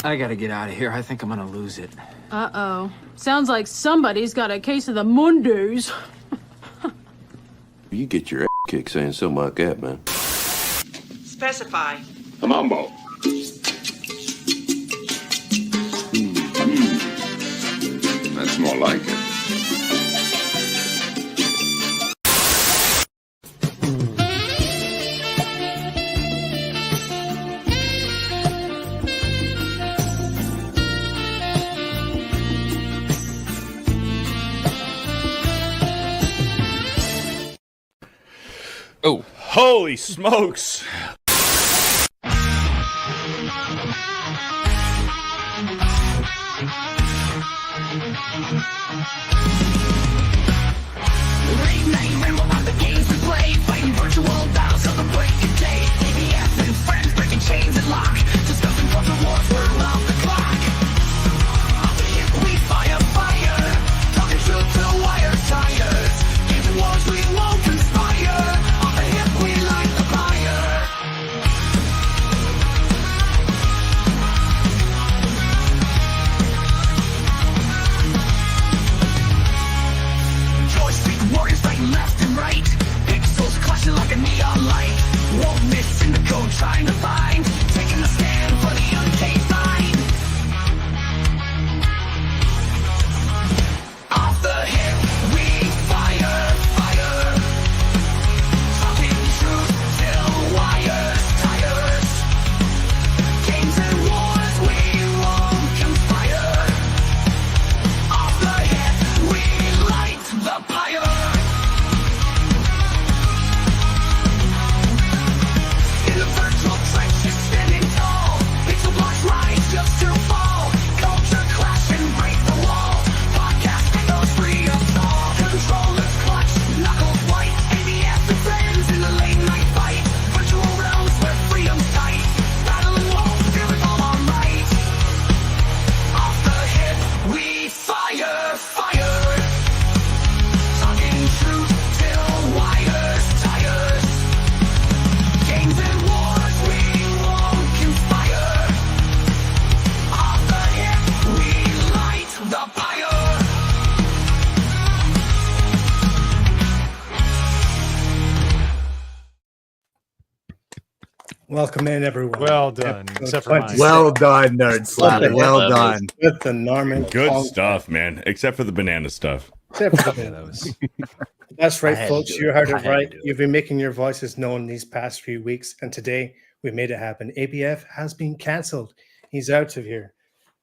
I gotta get out of here. I think I'm gonna lose it. Uh-oh. Sounds like somebody's got a case of the Mondays. You get your ass kicked saying something like that, man. Specify. A mambo. That's more like it. Oh, holy smokes! Welcome in, everyone. Well done. Except for mine. Well done, Nerd Slapper. Well done. With the Norman. Good stuff, man. Except for the banana stuff. Except for the bananas. That's right, folks. You heard it right. You've been making your voices known these past few weeks, and today we made it happen. ABF has been cancelled. He's out of here.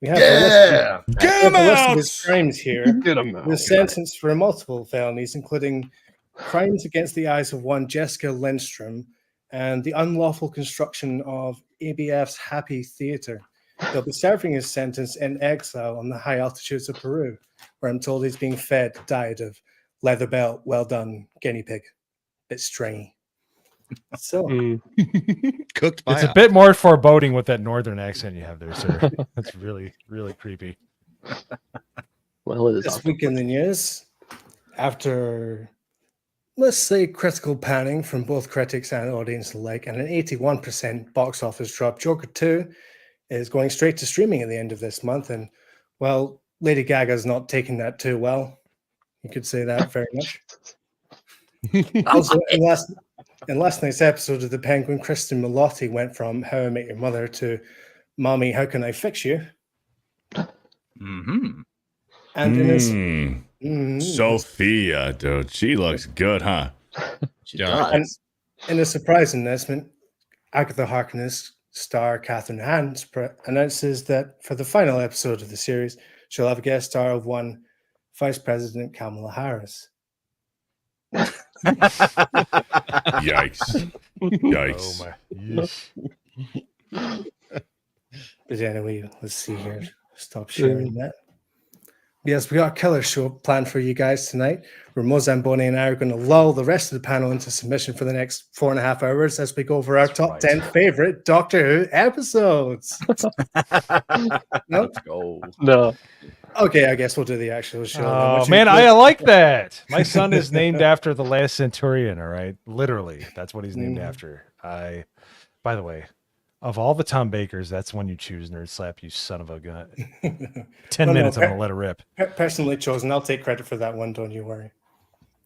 We have Get him the list out! of his crimes here. Get him out. He was sentenced for multiple felonies, including crimes against the eyes of one Jessica Lindstrom and the unlawful construction of ABF's Happy Theater. He'll be serving his sentence in exile on the high altitudes of Peru, where I'm told he's being fed a diet of leather belt, well done, guinea pig. Bit stringy. So Cooked by It's a bit more foreboding with that northern accent you have there, sir. That's really, really creepy. Well, it is this week in the news, after, let's say, critical panning from both critics and audience alike, and an 81% box office drop, Joker 2 is going straight to streaming at the end of this month. And, well, Lady Gaga's not taking that too well. You could say that very much. Also, in last night's episode of The Penguin, Kristen Milotti went from How I Met Your Mother to Mommy, How Can I Fix You? Mm-hmm. And in his, Sophia, dude. She looks good, huh? She does. and in a surprise announcement, Agatha Harkness star Catherine Hahn announces that for the final episode of the series, she'll have a guest star of one Vice President Kamala Harris. Yikes. Yikes. Oh my. But anyway, let's see here. Stop sharing that. Yes, we got a killer show planned for you guys tonight, where Mo Zamboni and I are going to lull the rest of the panel into submission for the next 4.5 hours as we go over our top 10 favorite Doctor Who episodes. No? Let's go. No. Okay, I guess we'll do the actual show. Oh, man, I like that. My son is named after the last Centurion, all right? Literally, that's what he's named after. By the way, Of all the Tom Bakers, that's one you choose, Nerd Slap, you son of a gun. 10 No, minutes, I'm going to let it rip. Personally chosen. I'll take credit for that one, don't you worry.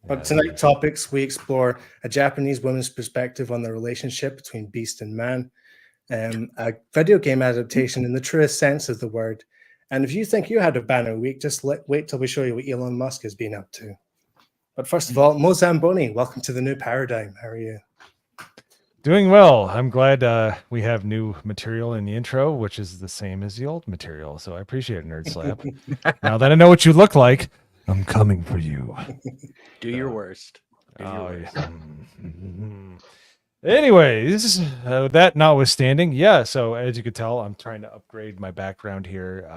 But tonight's topics, we explore a Japanese woman's perspective on the relationship between beast and man, a video game adaptation in the truest sense of the word. And if you think you had a banner week, just wait till we show you what Elon Musk has been up to. But first of all, Mo Zamboni, welcome to the new paradigm. How are you? Doing well. I'm glad we have new material in the intro, which is the same as the old material. So I appreciate it, Nerd Slap. Now that I know what you look like, I'm coming for you. Do your worst. Anyways, that notwithstanding, yeah. So as you could tell, I'm trying to upgrade my background here.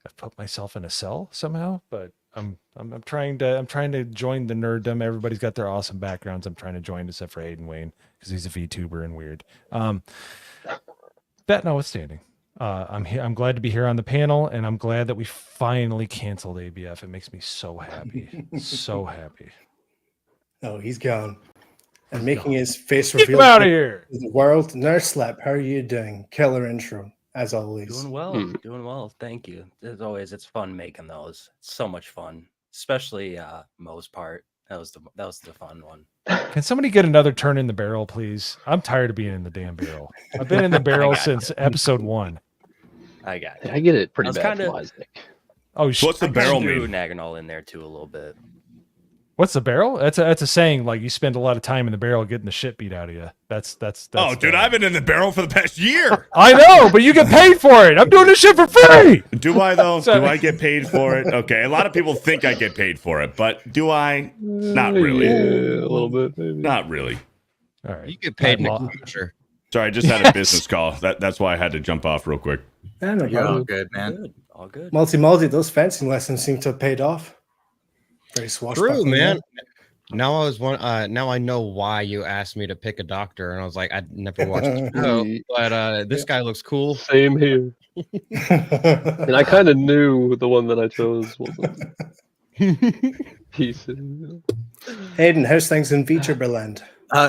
I've put myself in a cell somehow, but I'm trying to join the nerddom. Everybody's got their awesome backgrounds. I'm trying to join, except for Hayden Wayne because he's a VTuber and weird. That notwithstanding, I'm glad to be here on the panel, and I'm glad that we finally canceled ABF. It makes me so happy, so happy. Oh, he's gone. And making his face reveal Get him out of here. To the world. Nerd Slap, how are you doing? Killer intro, as always. Doing well. Doing well. Thank you. As always, it's fun making those. It's so much fun, especially Mo's part. That was the fun one. Can somebody get another turn in the barrel, please? I'm tired of being in the damn barrel. I've been in the barrel since episode 1. I got it. I get it pretty I was bad kinda- from Isaac. Oh, What's the barrel Threw mean? Naganol in there too a little bit. What's the barrel? That's a saying, like you spend a lot of time in the barrel getting the shit beat out of you. That's Oh, dude, I've been in the barrel for the past year. I know, but you get paid for it. I'm doing this shit for free. Do I though? So- Do I get paid for it? Okay, a lot of people think I get paid for it, but do I? Not really. Yeah, a little bit, maybe. Not really. All right. You get paid in Well, a future. Sorry, I just had a business call. That's why I had to jump off real quick. Yeah, no You're all problem. good, man. Good. All good. Multi, those fencing lessons seem to have paid off. Very swashbuckling. True, man. Now now I know why you asked me to pick a doctor, and I was like, I'd never watched the show, but this guy looks cool. Same here. And I kind of knew the one that I chose wasn't. Pieces. Hayden, how's things in Featureberland?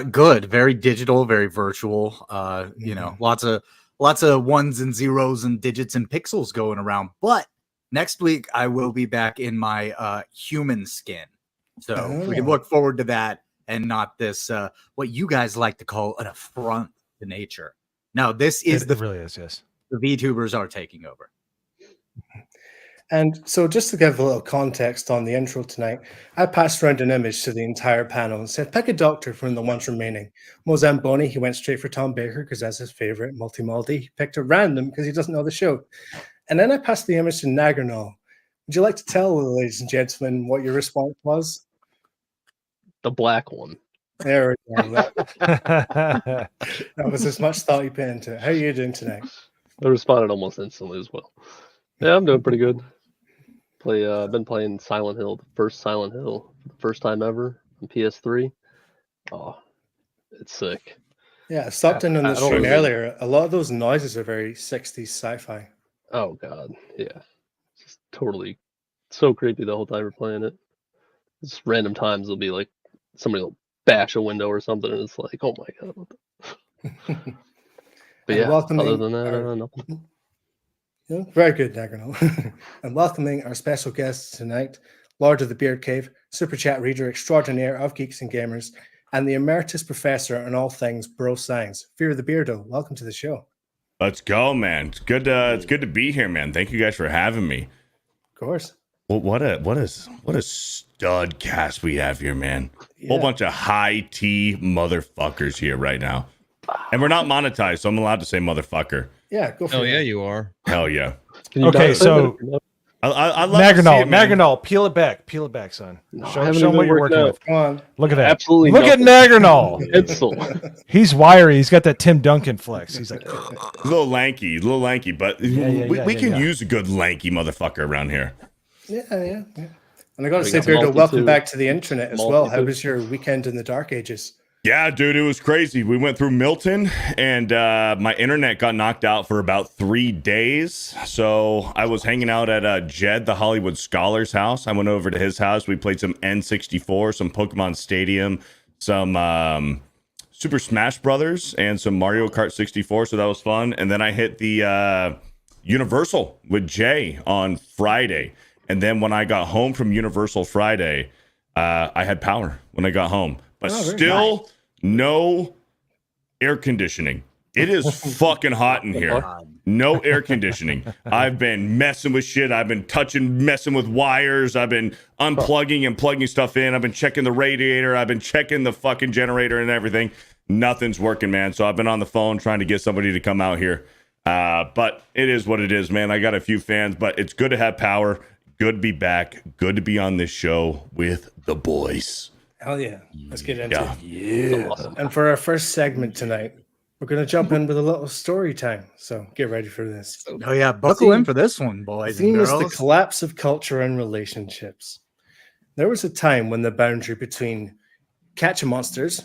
Good. Very digital, very virtual. You know, lots of ones and zeros and digits and pixels going around. But next week I will be back in my human skin. So we can look forward to that and not this what you guys like to call an affront to nature. No, this is it really is, yes. The VTubers are taking over. And so just to give a little context on the intro tonight, I passed around an image to the entire panel and said, pick a doctor from the ones remaining. Mo Zamboni, he went straight for Tom Baker because that's his favorite. Multi, he picked a random because he doesn't know the show. And then I passed the image to Nagarnal. Would you like to tell, ladies and gentlemen, what your response was? The black one. There we go. That was as much thought you put into it. How are you doing tonight? I responded almost instantly as well. Yeah, I'm doing pretty good. I've been playing Silent Hill, the first Silent Hill, for the first time ever on PS3. Oh, it's sick. Yeah, I stopped in on the I don't stream really- earlier. A lot of those noises are very 60s sci-fi. Oh god, yeah. It's just totally so creepy the whole time we're playing it. Just random times it'll be like somebody will bash a window or something, and it's like, oh my god. What the... But yeah, other than that, nothing. Yeah, very good, Nagarnal. And welcoming our special guests tonight, Lord of the Beard Cave, Super Chat Reader Extraordinaire of Geeks and Gamers, and the Emeritus Professor on all things bro science, Fear the Beardo. Welcome to the show. Let's go, man. It's good to be here, man. Thank you guys for having me. Of course. Well, what a stud cast we have here, man. Whole bunch of high T motherfuckers here right now. And we're not monetized, so I'm allowed to say motherfucker. Yeah, go for it. Oh yeah, you are. Hell yeah. Okay, so I love to see it, man. Nagarnal, peel it back, son. No, I Show haven't them even what you're worked working out. with. Come on. Look at that. Absolutely Look at nothing. Nagarnal. Pencil. He's wiry. He's got that Tim Duncan flex. He's like, A little lanky, but we can use a good lanky motherfucker around here. Yeah. And I got to We say, got Beardo, multi welcome too. back to the internet as well. How Multi-too. was your weekend in the Dark Ages? Yeah, dude, it was crazy. We went through Milton, and my internet got knocked out for about 3 days. So I was hanging out at Jed, the Hollywood Scholar's house. I went over to his house. We played some N64, some Pokemon Stadium, some Super Smash Brothers and some Mario Kart 64, so that was fun. And then I hit the Universal with Jay on Friday. And then when I got home from Universal Friday, I had power when I got home. But still no air conditioning. It is fucking hot in here. No air conditioning. I've been messing with shit. I've been messing with wires. I've been unplugging and plugging stuff in. I've been checking the radiator. I've been checking the fucking generator and everything. Nothing's working, man. So I've been on the phone trying to get somebody to come out here. But it is what it is, man. I got a few fans, but it's good to have power. Good to be back. Good to be on this show with the boys. Hell yeah. Let's get into it. Yeah. Awesome. And for our first segment tonight, we're going to jump in with a little story time. So get ready for this. Oh, yeah. Buckle in for this one, boys. The theme and is girls. the collapse of culture and relationships. There was a time when the boundary between catch monsters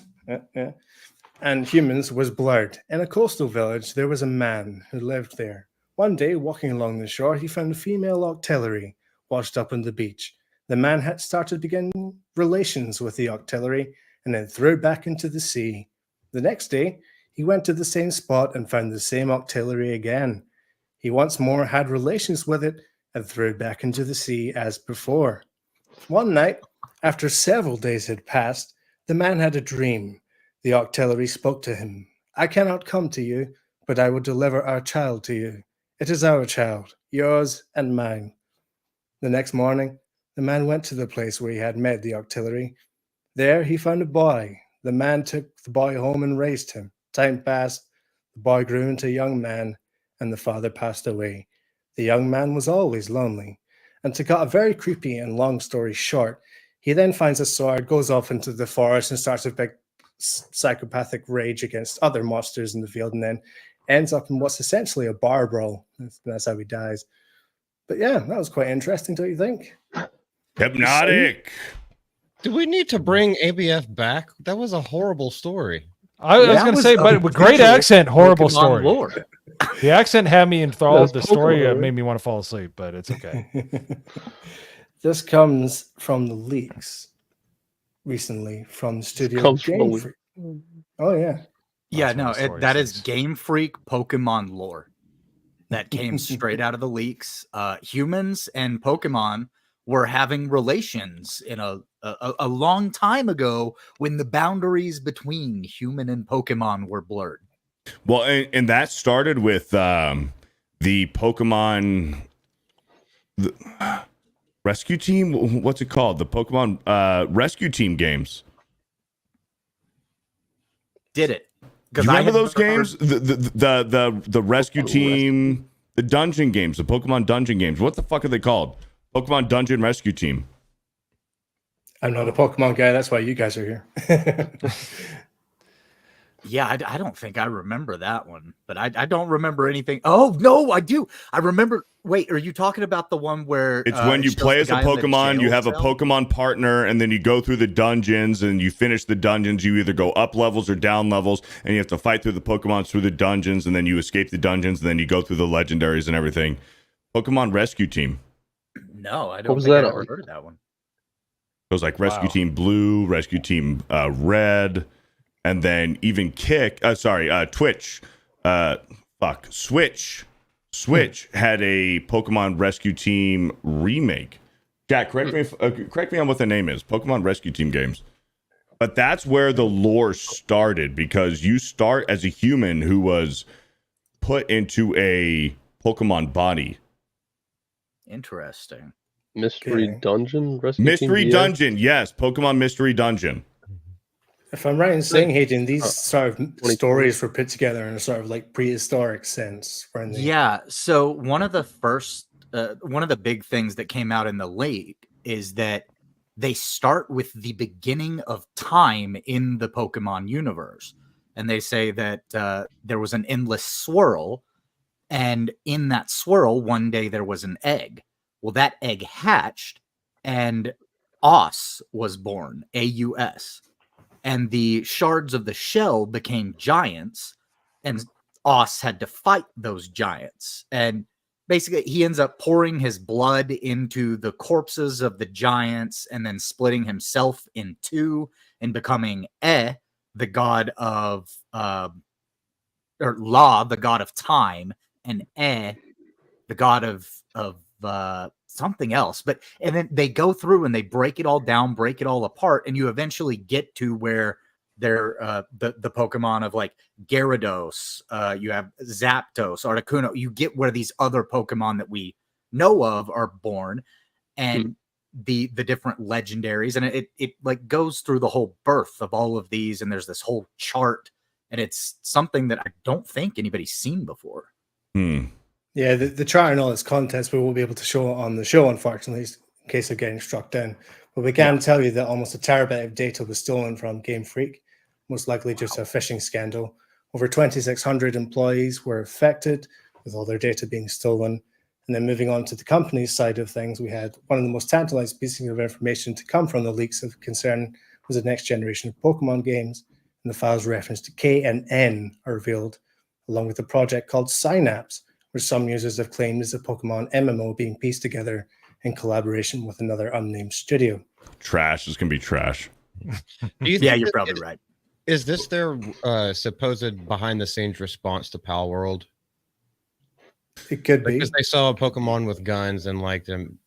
and humans was blurred. In a coastal village, there was a man who lived there. One day, walking along the shore, he found a female octillery washed up on the beach. The man had started beginning relations with the octillery and then threw it back into the sea. The next day, he went to the same spot and found the same octillery again. He once more had relations with it and threw it back into the sea as before. One night, after several days had passed, the man had a dream. The octillery spoke to him. I cannot come to you, but I will deliver our child to you. It is our child, yours and mine. The next morning, the man went to the place where he had met the octillery. There he found a boy. The man took the boy home and raised him. Time passed, the boy grew into a young man, and the father passed away. The young man was always lonely. And to cut a very creepy and long story short, he then finds a sword, goes off into the forest, and starts a big psychopathic rage against other monsters in the field, and then ends up in what's essentially a bar brawl. That's how he dies. But yeah, that was quite interesting, don't you think? Hypnotic. Do we need to bring ABF back? That was a horrible story. I was going to say, but with great accent, horrible story. Lore. The accent had me enthralled. The story Pokemon. made me want to fall asleep, but it's okay. This comes from the leaks recently from the studio. Comes from Game the Freak. Oh yeah. Yeah, That's no, what the story that is says. Game Freak Pokemon lore. That came straight out of the leaks. Humans and Pokemon were having relations in a long time ago when the boundaries between human and Pokemon were blurred. Well, and that started with the Pokemon Rescue Team. What's it called? The Pokemon Rescue Team games. Did it? Do you remember those games? The Rescue Team, the dungeon games, the Pokemon dungeon games. What the fuck are they called? Pokemon Dungeon Rescue Team. I'm not a Pokemon guy. That's why you guys are here. Yeah, I don't think I remember that one, but I don't remember anything. Oh, no, I do. I remember. Wait, are you talking about the one where It's when you shows play the as a guy in the Pokemon, you jail have a cell? Pokemon partner, and then you go through the dungeons, and you finish the dungeons. You either go up levels or down levels, and you have to fight through the Pokemons through the dungeons, and then you escape the dungeons, and then you go through the legendaries and everything. Pokemon Rescue Team. No, I don't What was think that I ever on? heard of that one. It was like Rescue Wow. Team Blue, Rescue Team Red, and then even Twitch. Switch had a Pokemon Rescue Team remake. Jack, correct me on what the name is. Pokemon Rescue Team games. But that's where the lore started, because you start as a human who was put into a Pokemon body. Interesting. Mystery Okay. Dungeon Rescue Mystery Team Dungeon, yes, Pokemon Mystery Dungeon. If I'm right in saying, Hayden, these sort of stories were put together in a sort of like prehistoric sense. Weren't they? Yeah. So one of the big things that came out in the late is that they start with the beginning of time in the Pokemon universe. And they say that there was an endless swirl. And in that swirl, one day there was an egg. Well, that egg hatched and Aus was born, A-U-S. And the shards of the shell became giants, and Aus had to fight those giants. And basically, he ends up pouring his blood into the corpses of the giants and then splitting himself in two and becoming the god of or La, the god of time, and the god of something else. But and then they go through and they break it all down, break it all apart, and you eventually get to where they're the Pokemon of like Gyarados, you have Zapdos, Articuno. You get where these other Pokemon that we know of are born, and the different legendaries, and it like goes through the whole birth of all of these, and there's this whole chart, and it's something that I don't think anybody's seen before. Yeah, the chart and all its contents we won't be able to show on the show, unfortunately, in case of getting struck down. But we can tell you that almost a terabyte of data was stolen from Game Freak, most likely due to a phishing scandal. Over 2,600 employees were affected, with all their data being stolen. And then moving on to the company's side of things, we had one of the most tantalizing pieces of information to come from the leaks of concern was the next generation of Pokemon games, and the files referenced to K and N are revealed, along with a project called Synapse, which some users have claimed is a Pokemon MMO being pieced together in collaboration with another unnamed studio. Trash. This can be trash. Yeah, you're probably right. Is this their supposed behind-the-scenes response to Pal World? It could be. Because they saw a Pokemon with guns and like them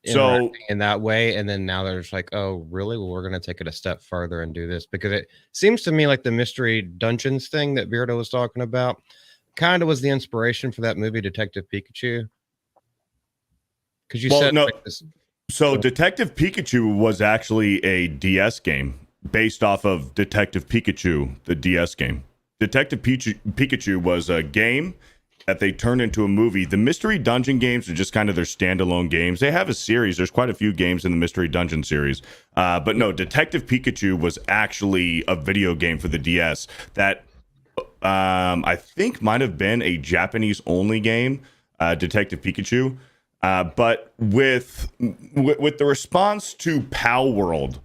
so in that way, and then now they're just like, oh, really? Well, we're going to take it a step further and do this. Because it seems to me like the mystery dungeons thing that Beardo was talking about kind of was the inspiration for that movie, Detective Pikachu. Because you said... No. Like this, so Detective Pikachu was actually a DS game based off of Detective Pikachu, the DS game. Detective Pikachu was a game that they turned into a movie. The Mystery Dungeon games are just kind of their standalone games. They have a series. There's quite a few games in the Mystery Dungeon series. But no, Detective Pikachu was actually a video game for the DS that I think might have been a Japanese-only game, Detective Pikachu. But with the response to Pal World,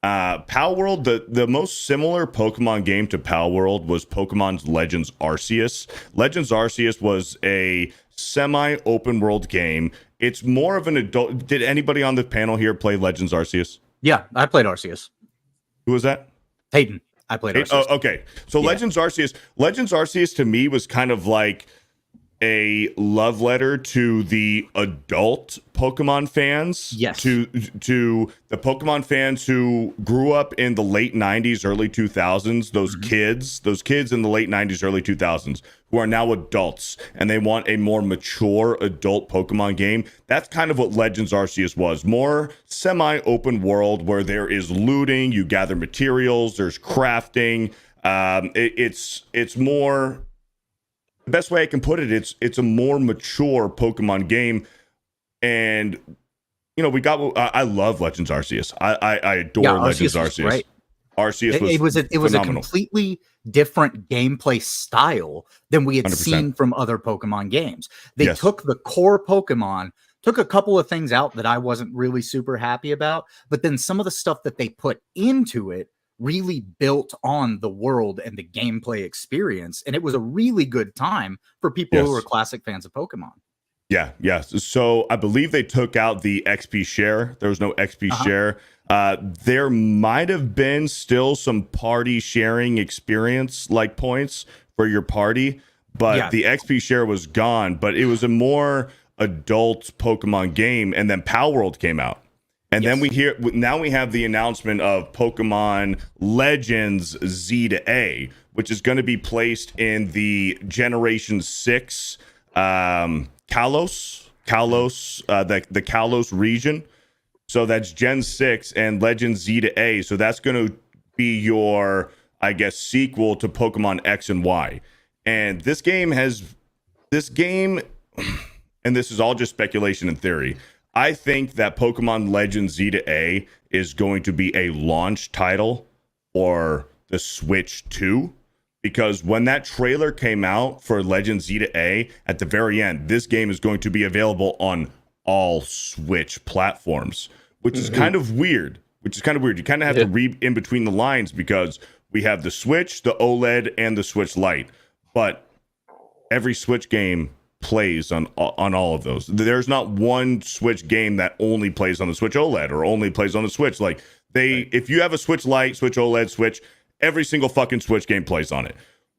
the most similar Pokemon game to Pal World was Pokemon's Legends Arceus. Legends Arceus was a semi-open world game. It's more of an adult. Did anybody on the panel here play Legends Arceus? Yeah, I played Arceus. Who was that? Hayden. I played Arceus. Oh, okay. So yeah. Legends Arceus to me was kind of like a love letter to the adult Pokemon fans. Yes. To the Pokemon fans who grew up in the late 90s, early 2000s, those kids in the late 90s, early 2000s who are now adults and they want a more mature adult Pokemon game. That's kind of what Legends Arceus was. More semi-open world where there is looting, you gather materials, there's crafting. It's more... The best way I can put it, it's a more mature Pokemon game, and you know I love Legends Arceus. I adore Legends Arceus. Right. Arceus was it was a completely different gameplay style than we had 100%. seen from other Pokemon games. They took the core Pokemon, took a couple of things out that I wasn't really super happy about, but then some of the stuff that they put into it really built on the world and the gameplay experience, and it was a really good time for people who are classic fans of Pokemon. So I believe they took out the XP share. There was no XP share. There might have been still some party sharing experience like points for your party, but the XP share was gone. But it was a more adult Pokemon game, and then Pal World came out. And then we have the announcement of Pokemon Legends Z to A, which is going to be placed in the Generation 6 Kalos, the Kalos region. So that's Gen 6 and Legends Z to A. So that's going to be your, I guess, sequel to Pokemon X and Y. And this game, and this is all just speculation and theory, I think that Pokemon Legends Z to A is going to be a launch title for the Switch 2, because when that trailer came out for Legends Z to A, at the very end, this game is going to be available on all Switch platforms, which is kind of weird. You kind of have to read in between the lines, because we have the Switch, the OLED, and the Switch Lite, but every Switch game plays on all of those. There's not one Switch game that only plays on the Switch OLED or only plays on the Switch. Like if you have a Switch Lite, Switch OLED, Switch, Every single fucking Switch game plays on it.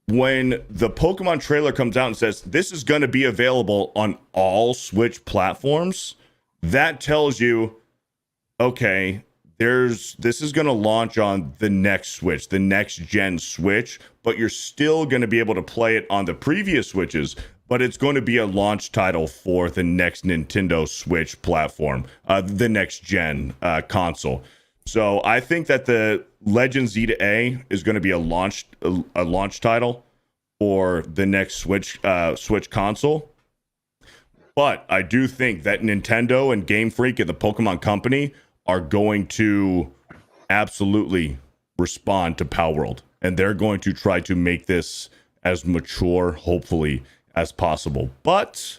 When the Pokemon trailer comes out and says this is going to be available on all Switch platforms, that tells you, okay, this is going to launch on the next Switch, the next gen Switch, but you're still going to be able to play it on the previous Switches, but it's going to be a launch title for the next Nintendo Switch platform, the next gen console. So I think that the Legend Z-A is going to be a launch title for the next Switch console. But I do think that Nintendo and Game Freak and the Pokemon Company are going to absolutely respond to Palworld, and they're going to try to make this as mature, hopefully, as possible. But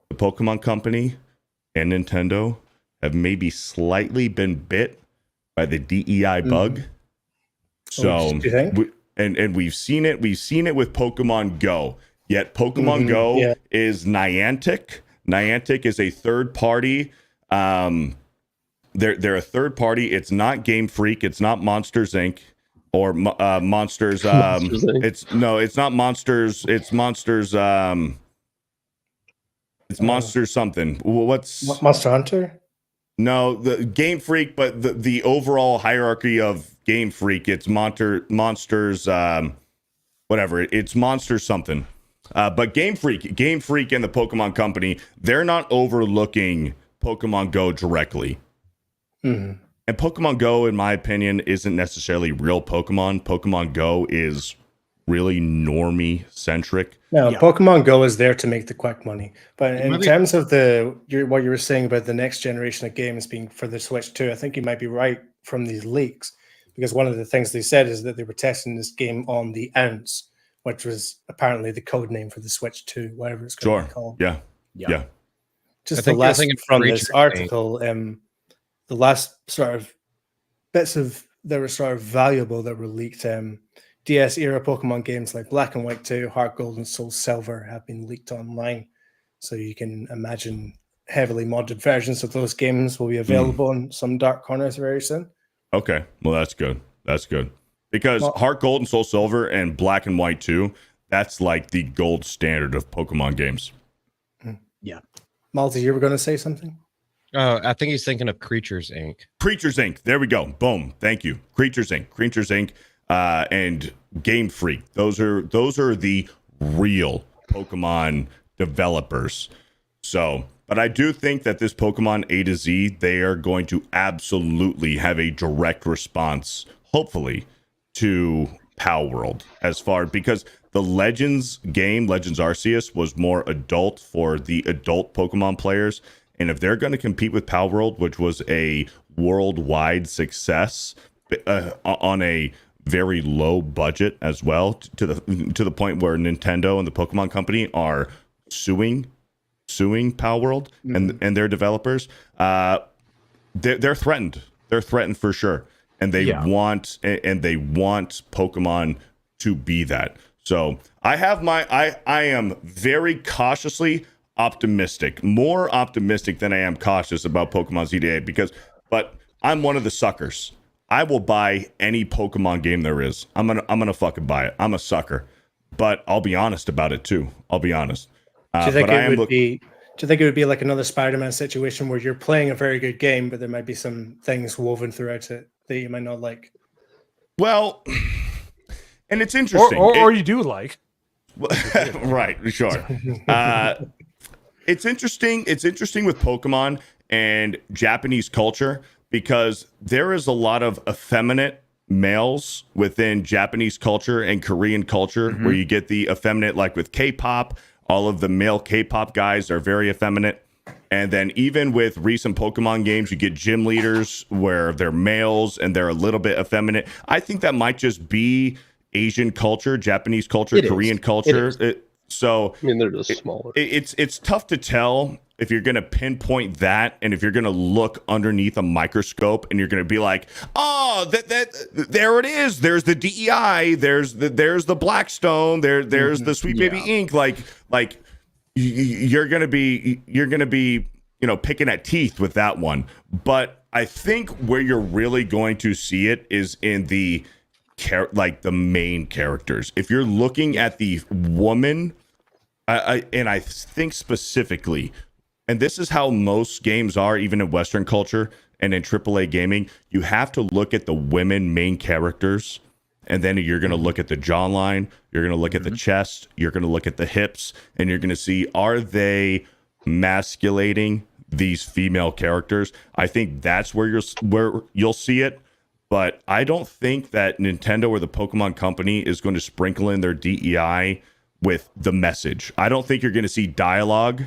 the Pokemon Company and Nintendo have maybe slightly been bit by the DEI bug. So, and we've seen it. We've seen it with Pokemon Go. Yet Pokemon Go is Niantic. Niantic is a third party. They're a third party. It's not Game Freak. It's not Monsters Inc. or Monsters. It's not Monsters. It's Monsters. It's Monsters something. What's Monster Hunter? No, the Game Freak, but the overall hierarchy of Game Freak, it's Monsters, whatever. It's Monsters something. But Game Freak and the Pokemon Company, they're not overlooking Pokemon Go directly. Mm-hmm. And Pokemon Go, in my opinion, isn't necessarily real Pokemon. Pokemon Go is really normie centric. No, Pokemon Go is there to make the quick money. But in terms of what you were saying about the next generation of games being for the Switch 2, I think you might be right from these leaks, because one of the things they said is that they were testing this game on the Ounce, which was apparently the code name for the Switch 2, whatever it's going to be called. Yeah. Just the last from this article, the last sort of bits of that were sort of valuable that were leaked. DS era Pokemon games like Black and White 2, Heart Gold, and Soul Silver have been leaked online. So you can imagine heavily modded versions of those games will be available in some dark corners very soon. Okay. Well, that's good. That's good. Because Heart Gold and Soul Silver and Black and White 2, that's like the gold standard of Pokemon games. Yeah. Malty, you were going to say something? I think he's thinking of Creatures Inc. Creatures Inc. There we go. Boom. Thank you. Creatures Inc. And Game Freak. Those are the real Pokemon developers. So, but I do think that this Pokemon A to Z, they are going to absolutely have a direct response, hopefully, to Palworld because the Legends game, Legends Arceus, was more adult for the adult Pokemon players. And if they're going to compete with Palworld, which was a worldwide success on a very low budget as well, to the point where Nintendo and the Pokemon Company are suing Palworld and their developers, they're threatened. They're threatened for sure, and they want Pokemon to be that. So I am very cautiously optimistic, more optimistic than I am cautious about Pokemon ZDA but I'm one of the suckers. I will buy any Pokemon game there is. I'm gonna fucking buy it. I'm a sucker, but I'll be honest about it too. I'll be honest. Do you think it would be like another Spider-Man situation where you're playing a very good game, but there might be some things woven throughout it that you might not like? Well, and it's interesting, or you do like, right? Sure. It's interesting. It's interesting with Pokemon and Japanese culture, because there is a lot of effeminate males within Japanese culture and Korean culture, where you get the effeminate, like with K-pop, all of the male K-pop guys are very effeminate. And then even with recent Pokemon games, you get gym leaders where they're males and they're a little bit effeminate. I think that might just be Asian culture, Japanese culture, Korean culture. So I mean, they're just smaller. It's tough to tell if you're going to pinpoint that, and if you're going to look underneath a microscope and you're going to be like, oh, there it is. There's the DEI. There's the Blackstone. There's the Sweet Baby Ink. Like you're going to be picking at teeth with that one. But I think where you're really going to see it is in the like the main characters. If you're looking at the woman, I think specifically, and this is how most games are, even in Western culture and in AAA gaming, you have to look at the women main characters, and then you're going to look at the jawline, you're going to look at the chest, you're going to look at the hips, and you're going to see, are they masculating these female characters? I think that's where you'll see it. But I don't think that Nintendo or the Pokemon Company is going to sprinkle in their DEI with the message. I don't think you're going to see dialogue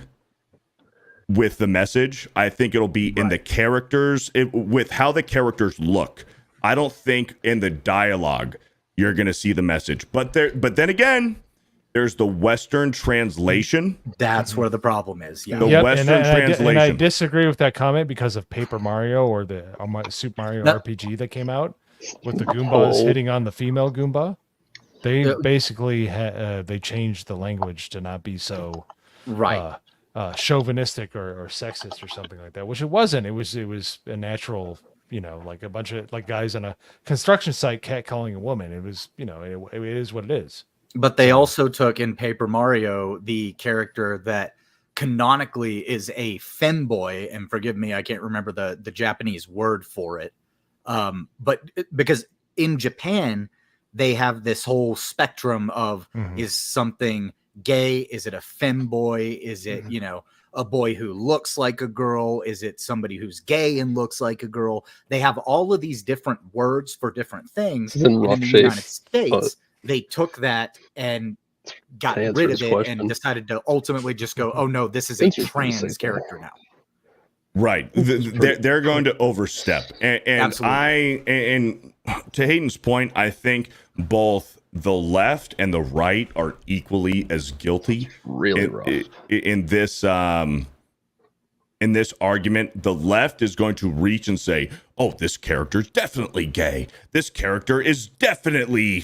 with the message. I think it'll be in the characters, with how the characters look. I don't think in the dialogue you're going to see the message. But then again, there's the Western translation. That's where the problem is. Yeah. The Western translation. And I disagree with that comment because of Paper Mario or the Super Mario RPG that came out with the Goombas hitting on the female Goomba. They basically they changed the language to not be so chauvinistic or sexist or something like that, which it wasn't. It was a natural, like a bunch of like guys on a construction site catcalling a woman. It was, it is what it is. But they also took in Paper Mario the character that canonically is a femboy, and forgive me, I can't remember the Japanese word for it. But because in Japan, they have this whole spectrum of is something gay? Is it a femboy? Is it, a boy who looks like a girl? Is it somebody who's gay and looks like a girl? They have all of these different words for different things. In the United States, they took that and got rid of it and decided to ultimately just go, oh no, this is a trans character now. Right. They're going to overstep. And to Hayden's point, I think both the left and the right are equally as guilty. Really rough. In this argument. The left is going to reach and say, oh, this character is definitely gay. This character is definitely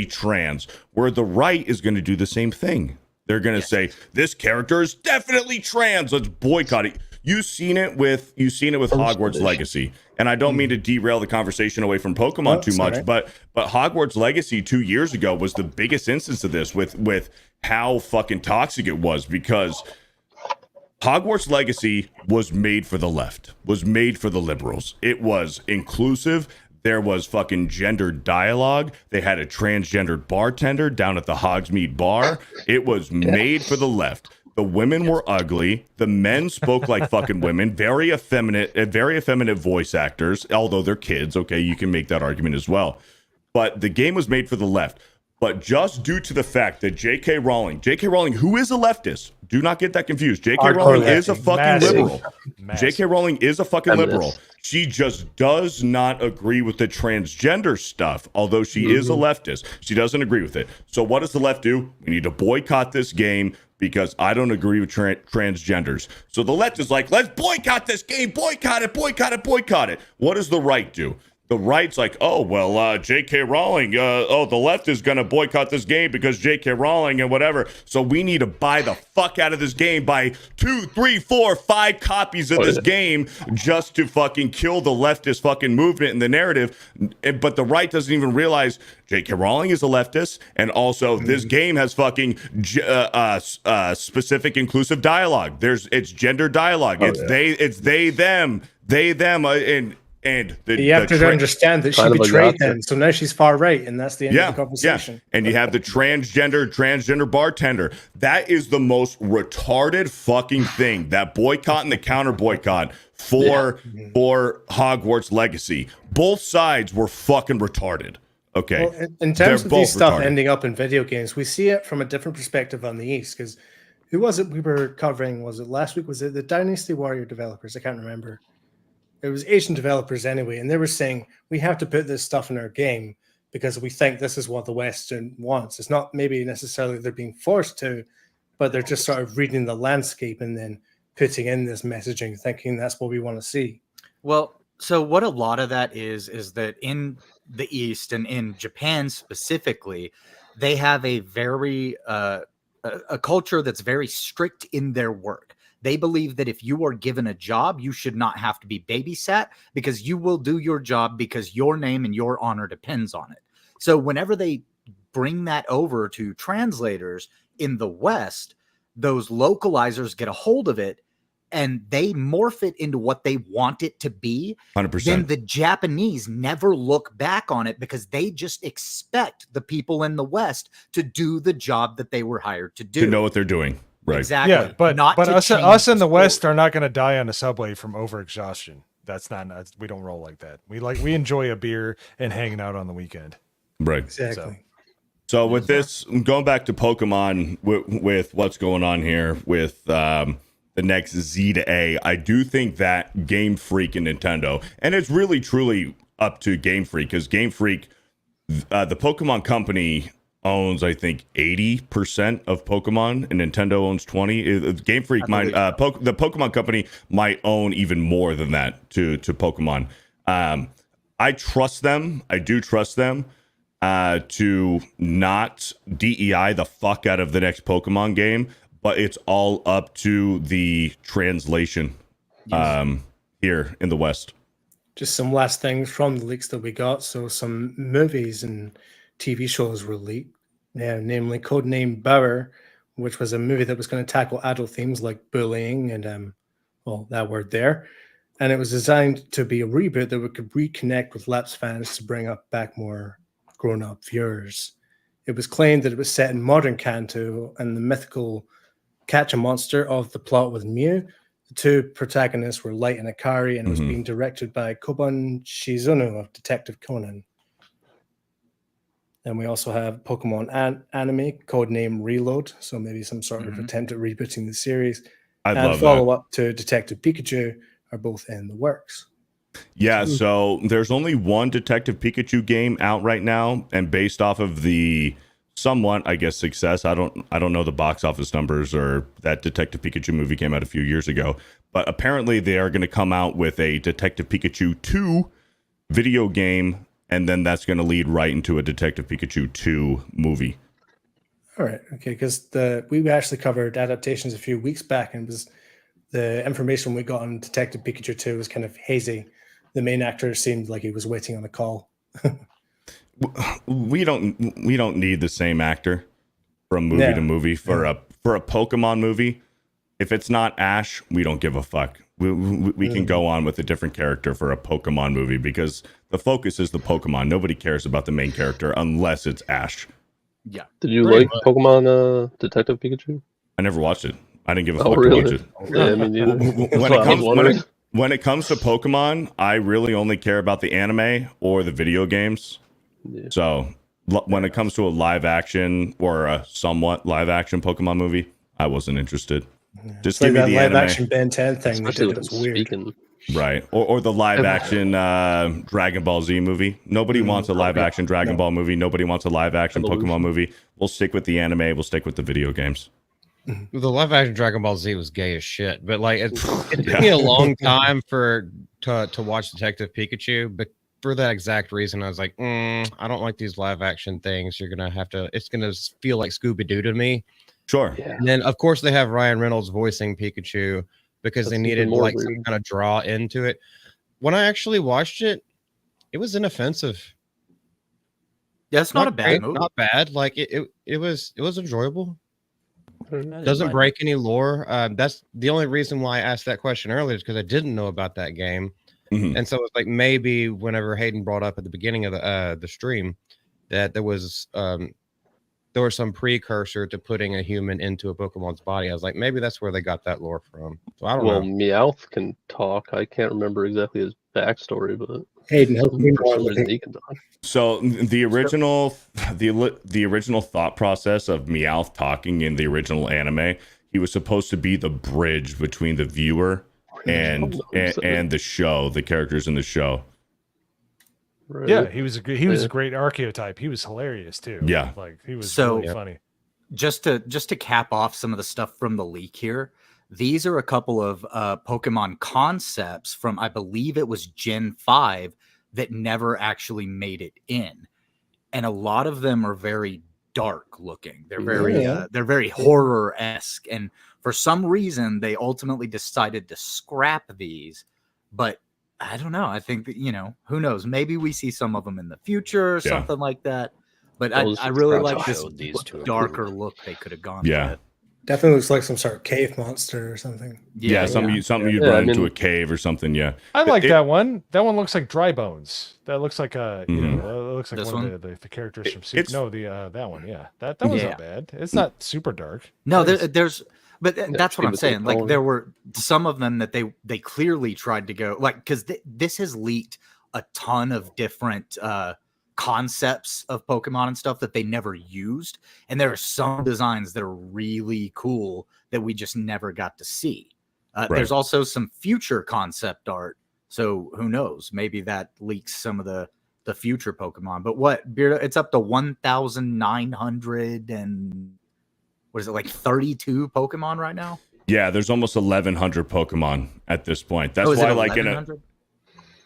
trans. Where the right is going to do the same thing. They're going to say, this character is definitely trans. Let's boycott it. You've seen it with Hogwarts Legacy. And I don't mean to derail the conversation away from Pokemon too much, but Hogwarts Legacy 2 years ago was the biggest instance of this with how fucking toxic it was, because Hogwarts Legacy was made for the left, was made for the liberals. It was inclusive. There was fucking gendered dialogue. They had a transgendered bartender down at the Hogsmeade bar. It was made for the left. The women were ugly. The men spoke like fucking women. Very effeminate voice actors, although they're kids. Okay, you can make that argument as well. But the game was made for the left. But just due to the fact that J.K. Rowling, who is a leftist, do not get that confused. J.K. Rowling is a fucking liberal. J.K. Rowling is a fucking liberal. She just does not agree with the transgender stuff, although she is a leftist. She doesn't agree with it. So what does the left do? We need to boycott this game because I don't agree with transgenders. So the left is like, let's boycott this game. Boycott it, boycott it, boycott it. What does the right do? The right's like, oh, well, J.K. Rowling, the left is going to boycott this game because J.K. Rowling and whatever. So we need to buy the fuck out of this game, buy 2, 3, 4, 5 copies of this game just to fucking kill the leftist fucking movement and the narrative. But the right doesn't even realize J.K. Rowling is a leftist. And also this game has fucking specific inclusive dialogue. It's gender dialogue. It's they, them, and you have to understand that she betrayed them, so now she's far right, and that's the end of the conversation. Yeah. And you have the transgender bartender. That is the most retarded fucking thing. That boycott and the counter boycott for Hogwarts Legacy. Both sides were fucking retarded. Okay. Well, in terms of these stuff ending up in video games, we see it from a different perspective on the East. Because who was it we were covering? Was it last week? Was it the Dynasty Warrior developers? I can't remember. It was Asian developers anyway, and they were saying we have to put this stuff in our game because we think this is what the Western wants. It's not maybe necessarily they're being forced to, but they're just sort of reading the landscape and then putting in this messaging, thinking that's what we want to see. Well, so what a lot of that is that in the East and in Japan specifically, they have a very a culture that's very strict in their work. They believe that if you are given a job, you should not have to be babysat, because you will do your job because your name and your honor depends on it. So whenever they bring that over to translators in the West, those localizers get a hold of it and they morph it into what they want it to be. 100%. Then the Japanese never look back on it because they just expect the people in the West to do the job that they were hired to do. To know what they're doing. Right. Exactly. Yeah, but Not to us change in the story. West are not going to die on the subway from overexhaustion. That's not. We don't roll like that. We enjoy a beer and hanging out on the weekend. Right. Exactly. So with this, going back to Pokemon, with what's going on here with the next Z to A, I do think that Game Freak and Nintendo, and it's really truly up to Game Freak, because Game Freak, the Pokemon company owns, I think, 80% of Pokemon, and Nintendo owns 20. Game Freak might, the Pokemon company might own even more than that to Pokemon. I trust them. I do trust them to not DEI the fuck out of the next Pokemon game, but it's all up to the translation here in the West. Just some last things from the leaks that we got. So some movies and TV shows were leaked, namely Codename Bauer, which was a movie that was going to tackle adult themes like bullying and, well, that word there. And it was designed to be a reboot that we could reconnect with lapsed fans to bring back more grown-up viewers. It was claimed that it was set in modern Kanto, and the mythical catch-a-monster of the plot with Mew. The two protagonists were Light and Akari, and it was being directed by Kobun Shizuno of Detective Conan. And we also have Pokemon anime, codename Reload, so maybe some sort of attempt at rebooting the series. I'd and love follow-up to Detective Pikachu are both in the works. Yeah, so there's only one Detective Pikachu game out right now, and based off of the somewhat, I guess, success, I don't know the box office numbers, or that Detective Pikachu movie came out a few years ago, but apparently they are going to come out with a Detective Pikachu 2 video game, and then that's going to lead right into a Detective Pikachu 2 movie. All right, okay, because we actually covered adaptations a few weeks back, and it was the information we got on Detective Pikachu 2 was kind of hazy. The main actor seemed like he was waiting on a call. We don't need the same actor from movie to movie for a Pokemon movie. If it's not Ash, we don't give a fuck. We can go on with a different character for a Pokemon movie, because the focus is the Pokemon. Nobody cares about the main character unless it's Ash. Yeah. Did you like Pokemon Detective Pikachu? I never watched it. I didn't give a fuck really? to watch it. Yeah, I mean, neither. When it comes to Pokemon, I really only care about the anime or the video games. Yeah. So when it comes to a live action or a somewhat live action Pokemon movie, I wasn't interested. Just give me the live anime. action Ben 10 thing. Especially That was weird. Right. Or the live action Dragon Ball Z movie. Nobody wants a live action Dragon Ball movie. Nobody wants a live action Pokemon movie. We'll stick with the anime. We'll stick with the video games. The live action Dragon Ball Z was gay as shit, but like it took me a long time to watch Detective Pikachu, but for that exact reason, I was like, I don't like these live action things. It's gonna feel like Scooby-Doo to me. Sure. Yeah. And then of course they have Ryan Reynolds voicing Pikachu because they needed like some kind of draw into it. When I actually watched it, it was inoffensive. Yeah, it's not a bad movie. Not bad. Like it was enjoyable. Doesn't break any lore. That's the only reason why I asked that question earlier, is because I didn't know about that game. And so it's like maybe whenever Hayden brought up at the beginning of the stream that there was some precursor to putting a human into a Pokemon's body, I was like, maybe that's where they got that lore from. So I don't know. Well, Meowth can talk. I can't remember exactly his backstory, but Hayden, help me for some reason he can talk. So the original thought process of Meowth talking in the original anime, he was supposed to be the bridge between the viewer and the show, the characters in the show. Right. Yeah, he was a great archetype. He was hilarious too. Yeah, like he was so really funny. Just to cap off some of the stuff from the leak here, these are a couple of Pokemon concepts from, I believe it was Gen 5, that never actually made it in, and a lot of them are very dark looking. They're very horror esque, and for some reason they ultimately decided to scrap these. But I don't know. I think that, who knows? Maybe we see some of them in the future or something like that. But I really like this darker look they could have gone with. Definitely looks like some sort of cave monster or something. Something you'd run into a cave or something. Yeah, I like that one. That one looks like Dry Bones. That looks like it looks like This one of the characters from Super. No, that one. Yeah, that one's not bad. It's not super dark. No, but that's what I'm saying. Like there were some of them that they clearly tried to go like, because this has leaked a ton of different concepts of Pokemon and stuff that they never used, and there are some designs that are really cool that we just never got to see. There's also some future concept art, so who knows, maybe that leaks some of the future Pokemon. But what, Beardo, it's up to 1,900 and what is it, like 32 Pokemon right now? Yeah, there's almost 1,100 Pokemon at this point. That's why, like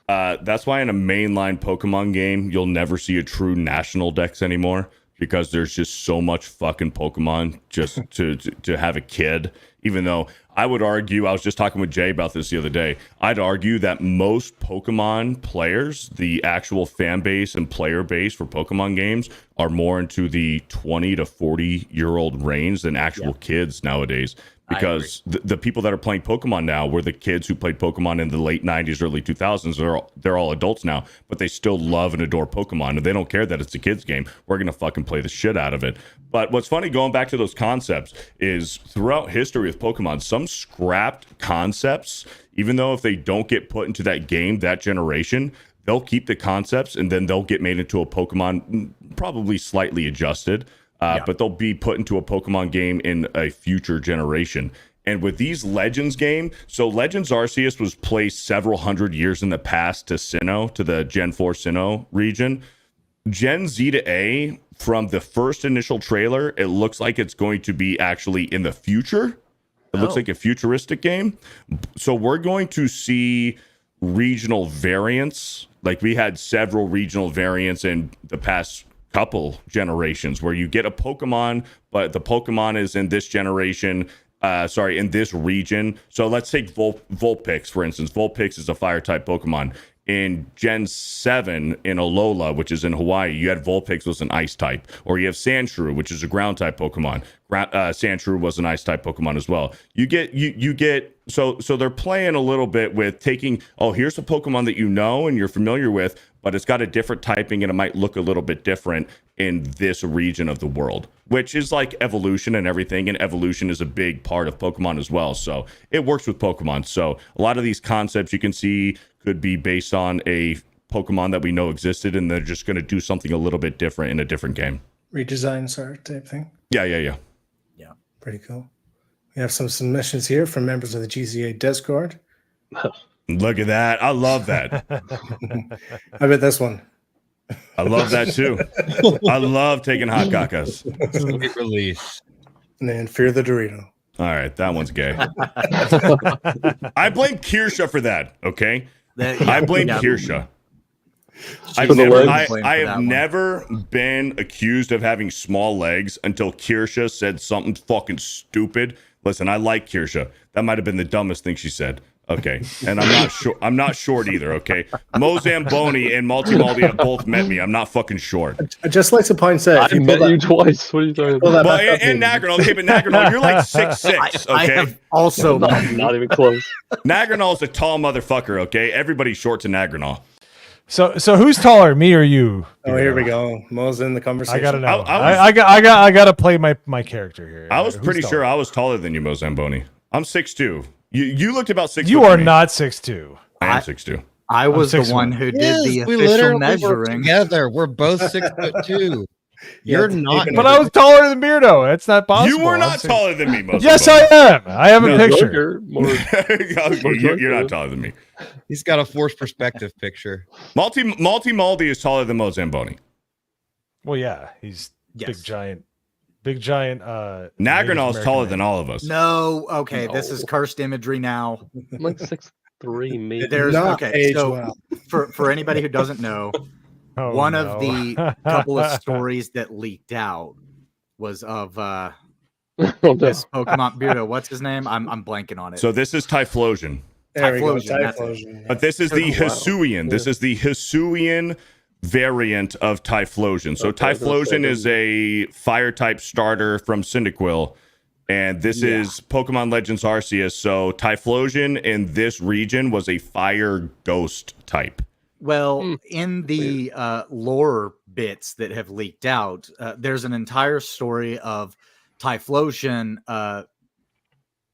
that's why in a mainline Pokemon game, you'll never see a true national dex anymore, because there's just so much fucking Pokemon just to have a kid. Even though I would argue, I was just talking with Jay about this the other day, I'd argue that most Pokemon players, the actual fan base and player base for Pokemon games, are more into the 20 to 40-year-old range than actual kids nowadays. Because the people that are playing Pokemon now were the kids who played Pokemon in the late 90s, early 2000s. They're all adults now, but they still love and adore Pokemon, and they don't care that it's a kid's game. We're going to fucking play the shit out of it. But what's funny, going back to those concepts, is throughout history with Pokemon, some scrapped concepts, even though if they don't get put into that game, that generation, they'll keep the concepts, and then they'll get made into a Pokemon probably slightly adjusted. But they'll be put into a Pokemon game in a future generation. And with these Legends game, so Legends Arceus was placed several hundred years in the past to Sinnoh, to the Gen 4 Sinnoh region. Gen Z to A, from the first initial trailer, it looks like it's going to be actually in the future. It looks like a futuristic game. So we're going to see regional variants. Like, we had several regional variants in the past couple generations where you get a Pokemon, but the Pokemon is in this generation, in this region. So let's take Vulpix, for instance. Vulpix is a fire type Pokemon. In Gen 7 in Alola, which is in Hawaii, you had Vulpix was an ice type. Or you have Sandshrew, which is a ground type Pokemon. Sandshrew was an ice type Pokemon as well. You get so they're playing a little bit with taking, here's a Pokemon that you know and you're familiar with, but it's got a different typing and it might look a little bit different in this region of the world, which is like evolution and everything. And evolution is a big part of Pokemon as well. So it works with Pokemon. So a lot of these concepts you can see could be based on a Pokemon that we know existed, and they're just going to do something a little bit different in a different game. Redesign sort of type thing. Yeah. Pretty cool. We have some submissions here from members of the GZA Discord. Look at that. I love that. I bet this one. I love that too. I love taking hot cacas. Sweet release. And then Fear the Dorito. All right, that one's gay. I blame Kirsha for that, okay? I blame Kirsha. I have never been accused of having small legs until Kirsha said something fucking stupid. Listen, I like Kirsha. That might have been the dumbest thing she said. Okay, and I'm not short either. Okay, Mo Zamboni and Malty have both met me. I'm not fucking short. I'd just like to point out, I met you twice. What are you talking about? Well, and Nagranol. Okay, but Nagranol, you're like 6'6". Okay, I have also not even close. Nagranol's a tall motherfucker. Okay, everybody's short to Nagranol. So who's taller, me or you? Oh, here we go. Mo's in the conversation. I gotta know. I gotta play my character here. I was pretty sure I was taller than you, Mo Zamboni. I'm 6'2". You looked about 6'. You are not 6'2". I am 6'2". I was the one who did the official measuring. Together, we're both 6'2". You're not. But I was taller than Beardo. That's not possible. You were not taller than me, Mo. Yes, I am. I have a picture. You're not taller than me. He's got a forced perspective picture. Malty is taller than Mo Zamboni. Well, yeah, he's big giant. Nagranol's taller than all of us. No, okay, this is cursed imagery now. I'm like 6'3", maybe. There's for anybody who doesn't know, one of the couple of stories that leaked out was of Oh, no. this Pokemon. Beardo, what's his name? I'm blanking on it. So this is Typhlosion. There we go, Typhlosion, that's it. Typhlosion. But this is the Oh, wow. Hisuian. This is the Hisuian variant of Typhlosion. So Okay, I was gonna say, Typhlosion is a fire type starter from Cyndaquil. And this is Pokemon Legends Arceus. So Typhlosion in this region was a fire ghost type. Well, in the lore bits that have leaked out, there's an entire story of Typhlosion.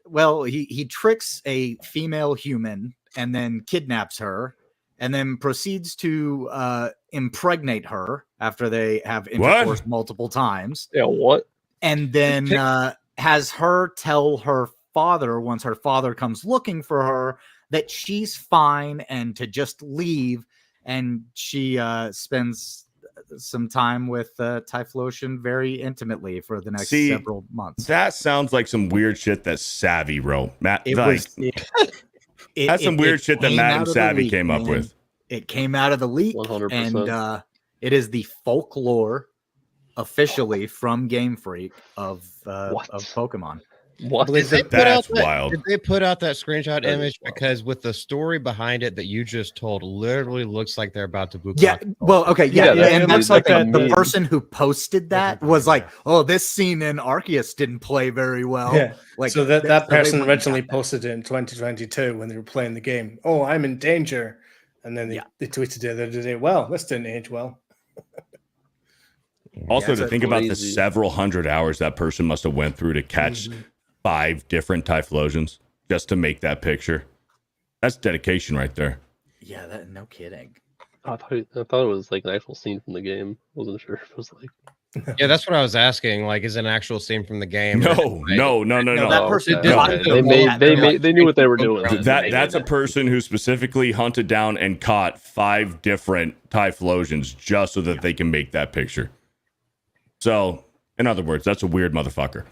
Well, he tricks a female human and then kidnaps her and then proceeds to impregnate her after they have intercourse multiple times. Yeah, what? And then has her tell her father, once her father comes looking for her, that she's fine and to just leave. And she spends some time with Typhlosion very intimately for the next several months. That sounds like some weird shit that Savvy wrote. Matt, It like, was. that's some weird shit that came Matt out and of the Savvy leak, came up man. with. It came out of the leak, 100%. and it is the folklore officially from Game Freak of Pokemon. What? Did they put That's out that, wild. Did they put out that screenshot That is image? wild. Because with the story behind it that you just told, literally looks like they're about to boot. Yeah, well, okay, Yeah, yeah, and it that's looks like like a the meme. person who posted that was like, "Oh, this scene in Arceus didn't play very well." Yeah. Like so that they person went and originally got that. posted it in 2022 when they were playing the game. Oh, I'm in danger. And then they tweeted the other day, well, this didn't age well. Also, Yeah, to it's think about the crazy. several hundred hours that person must have went through to catch 5 different Typhlosions just to make that picture. That's dedication right there. Yeah, that, no kidding. I thought it was like an actual scene from the game. Wasn't sure if it was like. Yeah, that's what I was asking. Like, is it an actual scene from the game? No. That person Okay. got Okay. the ball. They knew what they were doing. That's a person who specifically hunted down and caught 5 different Typhlosions just so that they can make that picture. So, in other words, that's a weird motherfucker.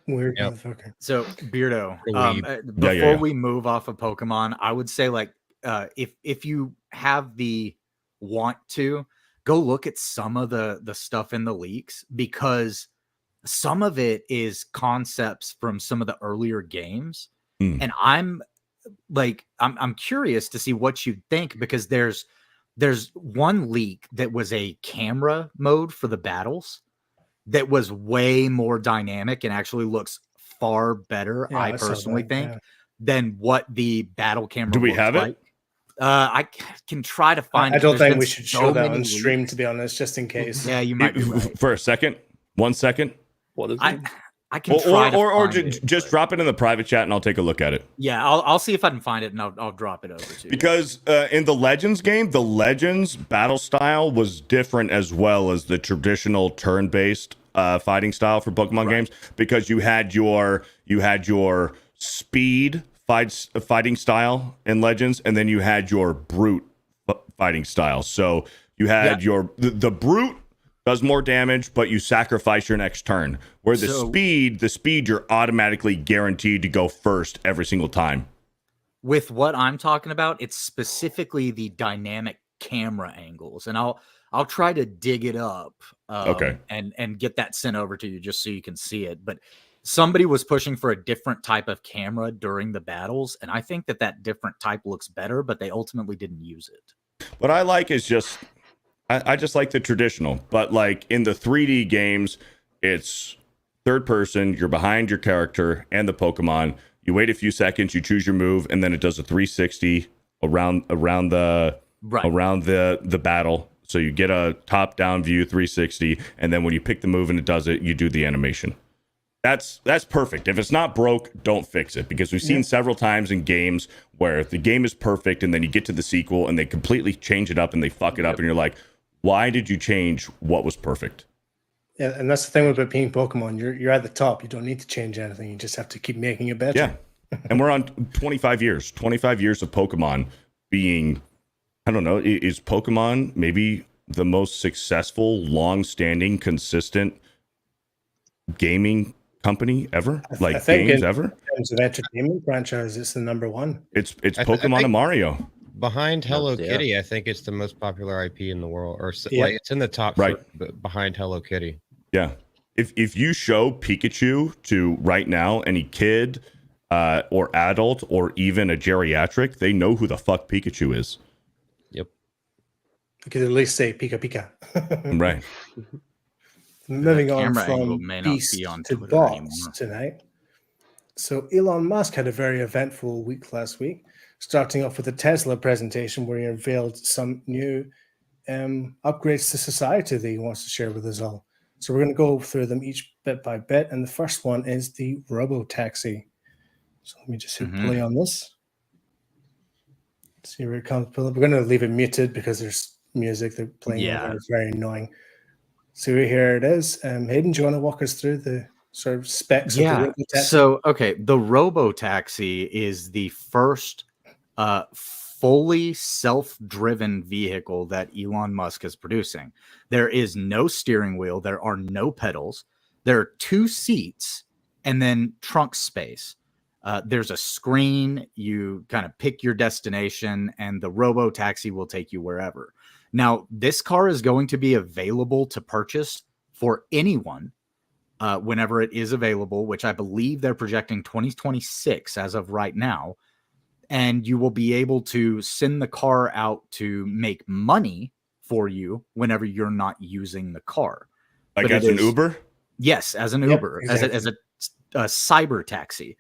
Weird Yep. motherfucker. So Beardo, Weeb. before we move off of Pokemon, I would say like if you have the want to go look at some of the stuff in the leaks, because some of it is concepts from some of the earlier games, and I'm curious to see what you think, because there's one leak that was a camera mode for the battles that was way more dynamic and actually looks far better, Yeah, I I saw personally that, think, yeah. than what the battle camera Do we looks have it? like. I can try to find I it. don't There's think been we should so show that many on stream, leaks. to be honest, just in case. Yeah, you might be right. For a second, 1 second, What is I it? I can try to or find it, just but- drop it in the private chat and I'll take a look at it. Yeah, I'll see if I can find it and I'll drop it over to you. Because in the Legends game, the Legends battle style was different as well as the traditional turn-based fighting style for Pokemon games, because you had your speed fighting style in Legends, and then you had your brute fighting style. So you had the brute does more damage, but you sacrifice your next turn. Where the speed you're automatically guaranteed to go first every single time. With what I'm talking about, it's specifically the dynamic camera angles, and I'll try to dig it up, Okay. and get that sent over to you just so you can see it. But somebody was pushing for a different type of camera during the battles, and I think that different type looks better, but they ultimately didn't use it. What I like is just I just like the traditional, but like in the 3D games, it's third person, you're behind your character and the Pokemon. You wait a few seconds, you choose your move, and then it does a 360 around the battle. So you get a top-down view 360, and then when you pick the move and it does it, you do the animation. That's perfect. If it's not broke, don't fix it, because we've seen several times in games where the game is perfect and then you get to the sequel and they completely change it up and they fuck it up, and you're like, why did you change what was perfect? Yeah, and that's the thing about being Pokemon. You're at the top. You don't need to change anything. You just have to keep making it better. Yeah. And we're on 25 years of Pokemon being, I don't know, is Pokemon maybe the most successful, long-standing, consistent gaming company ever? I think games in ever? terms of entertainment franchise, it's the number one. It's I Pokemon think and Mario. Behind Hello Yeah. Kitty, I think it's the most popular IP in the world, or Yeah. like it's in the top Right. behind Hello Kitty. Yeah. if you show Pikachu to right now any kid or adult or even a geriatric, they know who the fuck Pikachu is. Yep. You could at least say Pika Pika. Right. Moving on camera angle from may not Beast be on to Twitter Bots anymore. tonight. So Elon Musk had a very eventful week last week, starting off with the Tesla presentation where he unveiled some new upgrades to society that he wants to share with us all. So we're going to go through them each bit by bit, and the first one is the robotaxi. So let me just hit play on this. See where it comes. We're going to leave it muted because there's music they're playing over. It's very annoying. So here it is. Hayden, do you want to walk us through the sort of specs of the robotaxi? So, okay, the robotaxi is the first fully self-driven vehicle that Elon Musk is producing. There is no steering wheel. There are no pedals. There are 2 seats and then trunk space. There's a screen. You kind of pick your destination and the robotaxi will take you wherever. Now, this car is going to be available to purchase for anyone whenever it is available, which I believe they're projecting 2026 as of right now. And you will be able to send the car out to make money for you whenever you're not using the car. Like as an Uber? Yes, as an Uber, exactly. as a cyber taxi.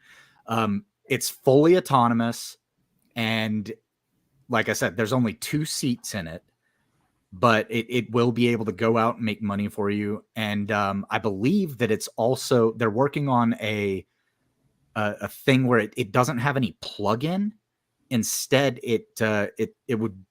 It's fully autonomous. And like I said, there's only 2 seats in it. But it will be able to go out and make money for you. And I believe that it's also, they're working on a thing where it doesn't have any plug-in. Instead, it would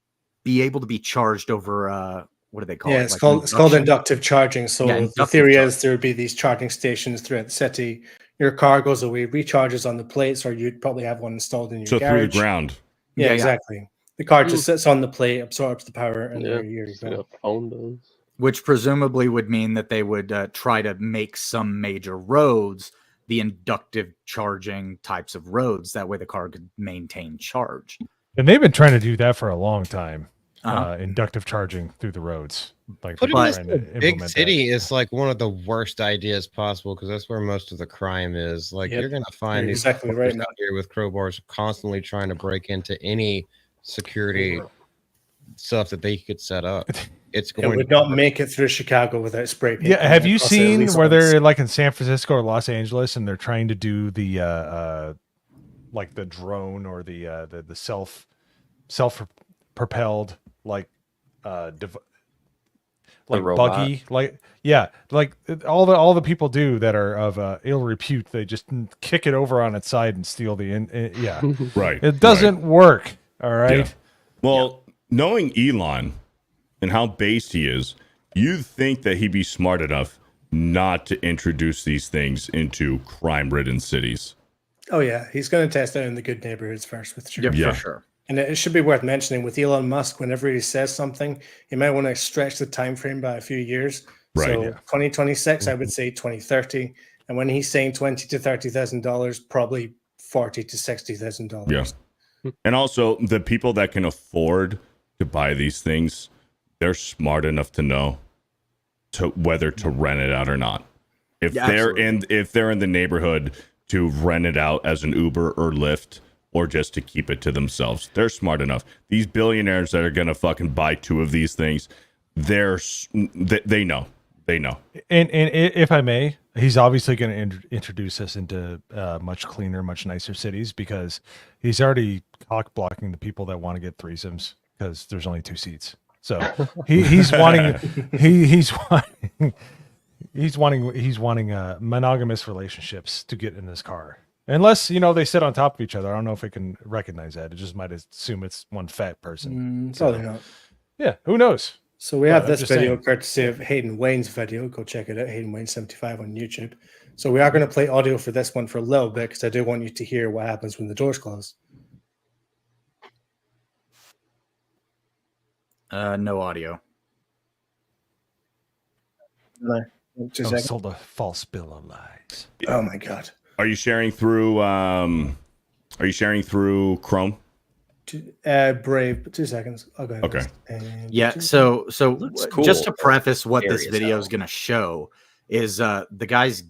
be able to be charged over, what do they call it? Yeah, it's called inductive charging. So the theory is there would be these charging stations throughout the city. Your car goes away, recharges on the plates, or you'd probably have one installed in your garage. Through the ground. Yeah, exactly. The car just sits on the plate, absorbs the power, and there you go. Phone does. Which presumably would mean that they would try to make some major roads the inductive charging types of roads. That way the car could maintain charge. And they've been trying to do that for a long time. Inductive charging through the roads. Like putting this in a big city is like one of the worst ideas possible because that's where most of the crime is. Like you're going to find these exactly right out here with crowbars constantly trying to break into any security stuff that they could set up. It's going it would not make it through Chicago without spray paint. Yeah, have you seen where they're like in San Francisco or Los Angeles and they're trying to do the like the drone or the self propelled like buggy, like all the people do that are of ill repute. They just kick it over on its side and steal the Right. It doesn't work. All right. Yeah. Well, knowing Elon and how based he is, you'd think that he'd be smart enough not to introduce these things into crime-ridden cities. Oh yeah, he's going to test out in the good neighborhoods first, with sure. For sure. And it should be worth mentioning with Elon Musk, whenever he says something, he might want to stretch the time frame by a few years. Right. So 2026, I would say 2030, and when he's saying $20,000 to $30,000, probably $40,000 to $60,000. Yeah. And also, the people that can afford to buy these things, they're smart enough to know whether to rent it out or not. If they're in the neighborhood to rent it out as an Uber or Lyft or just to keep it to themselves, they're smart enough. These billionaires that are gonna fucking buy 2 of these things, they know. And if I may, he's obviously going to introduce us into much cleaner, much nicer cities because he's already cock blocking the people that want to get threesomes because there's only 2 seats. So he's wanting monogamous relationships to get in this car. Unless, they sit on top of each other. I don't know if it can recognize that. It just might assume it's one fat person. Probably not. Yeah, who knows? So we have this video courtesy of Hayden Wayne's video. Go check it out, Hayden Wayne 75 on YouTube. So we are going to play audio for this one for a little bit because I do want you to hear what happens when the doors close. No audio. No. Sold a false bill of lies. Oh my god. Are you sharing through Chrome? Brave, 2 seconds. I'll go ahead. Okay. Yeah, so cool. just to preface what this video is going to show is the guys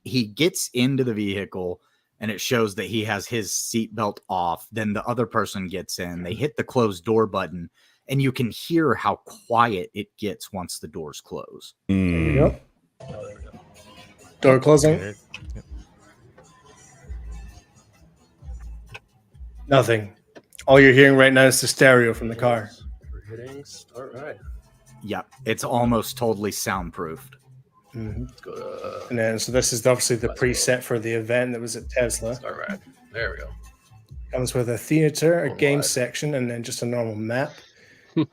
he gets into the vehicle and it shows that he has his seatbelt off. Then the other person gets in. They hit the closed door button, and you can hear how quiet it gets once the doors close. There you go. Door closing. Nothing. All you're hearing right now is the stereo from the car. Hitting start. All right. Yep, it's almost totally soundproofed. Mm-hmm. Let's go to And then, so this is obviously the preset for the event that was at Tesla. start right. There we go. Comes with a theater, a game section, and then just a normal map.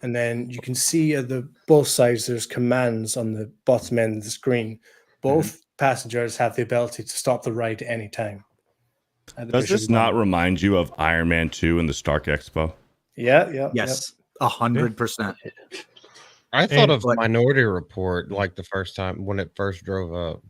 And then you can see at both sides there's commands on the bottom end of the screen. Both passengers have the ability to stop the ride at any time. Does this not remind you of Iron Man 2 and the Stark Expo? Yeah. Yes, 100%. I thought of Minority Report like the first time when it first drove up.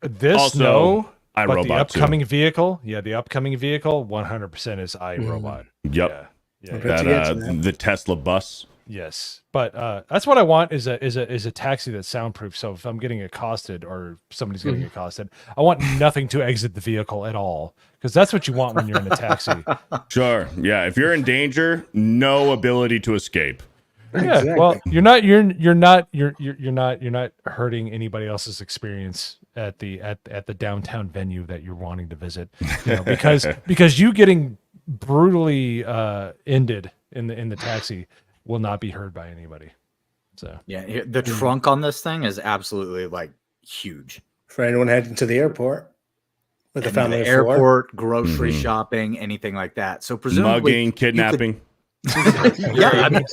This Also, no, but the iRobot upcoming vehicle, the upcoming vehicle, 100% is iRobot. Yep. Yeah. The Tesla bus. Yes, but that's what I want is a taxi that's soundproof. So if I'm getting accosted or somebody's getting accosted, I want nothing to exit the vehicle at all, because that's what you want when you're in a taxi. Sure. Yeah. If you're in danger, no ability to escape. Yeah. Exactly. Well, you're not hurting anybody else's experience at the downtown venue that you're wanting to visit, because you getting brutally ended in the taxi will not be heard by anybody. So yeah, the trunk on this thing is absolutely like huge for anyone heading to the airport with a family. The airport, grocery shopping, anything like that. So presumably, mugging, kidnapping. Yeah, I mean,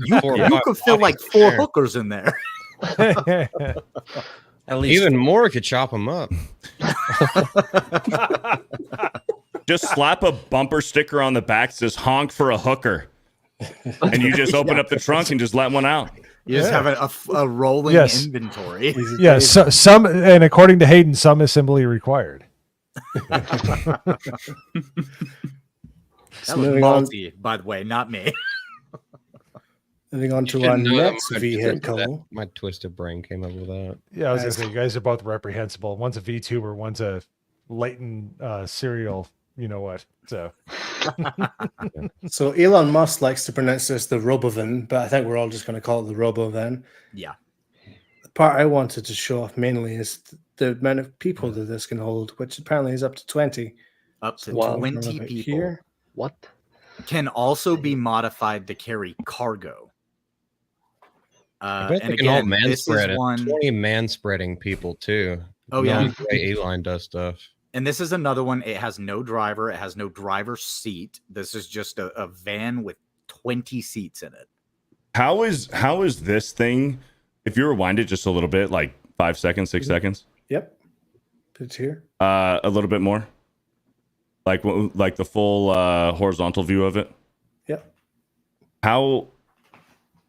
you could feel like 4 hookers in there. At least Even more if you chop them up. Just slap a bumper sticker on the back that says "honk for a hooker," and you just open up the trunk and just let one out. You just have a rolling inventory. Yeah, so, some, and according to Hayden, some assembly required. That was Malty, by the way, not me. Moving on to our next vehicle. My twisted brain came up with that. Yeah, I was gonna say you guys are both reprehensible. One's a VTuber, one's a latent serial. You know what? So, so Elon Musk likes to pronounce this the Robovan, but I think we're all just going to call it the Robovan. Yeah. The part I wanted to show off mainly is the amount of people that this can hold, which apparently is up to 20. Up to So 20 people. Here. What? Can also be modified to carry cargo. I bet And they can all again, man this spread is it. one. 20 man spreading people too. Oh, yeah. The way Elon does stuff. And this is another one. It has no driver. It has no driver's seat. This is just a van with 20 seats in it. How is this thing? If you rewind it just a little bit, like 5 seconds, 6 seconds. Yep. It's here. A little bit more. Like the full horizontal view of it. Yep. How?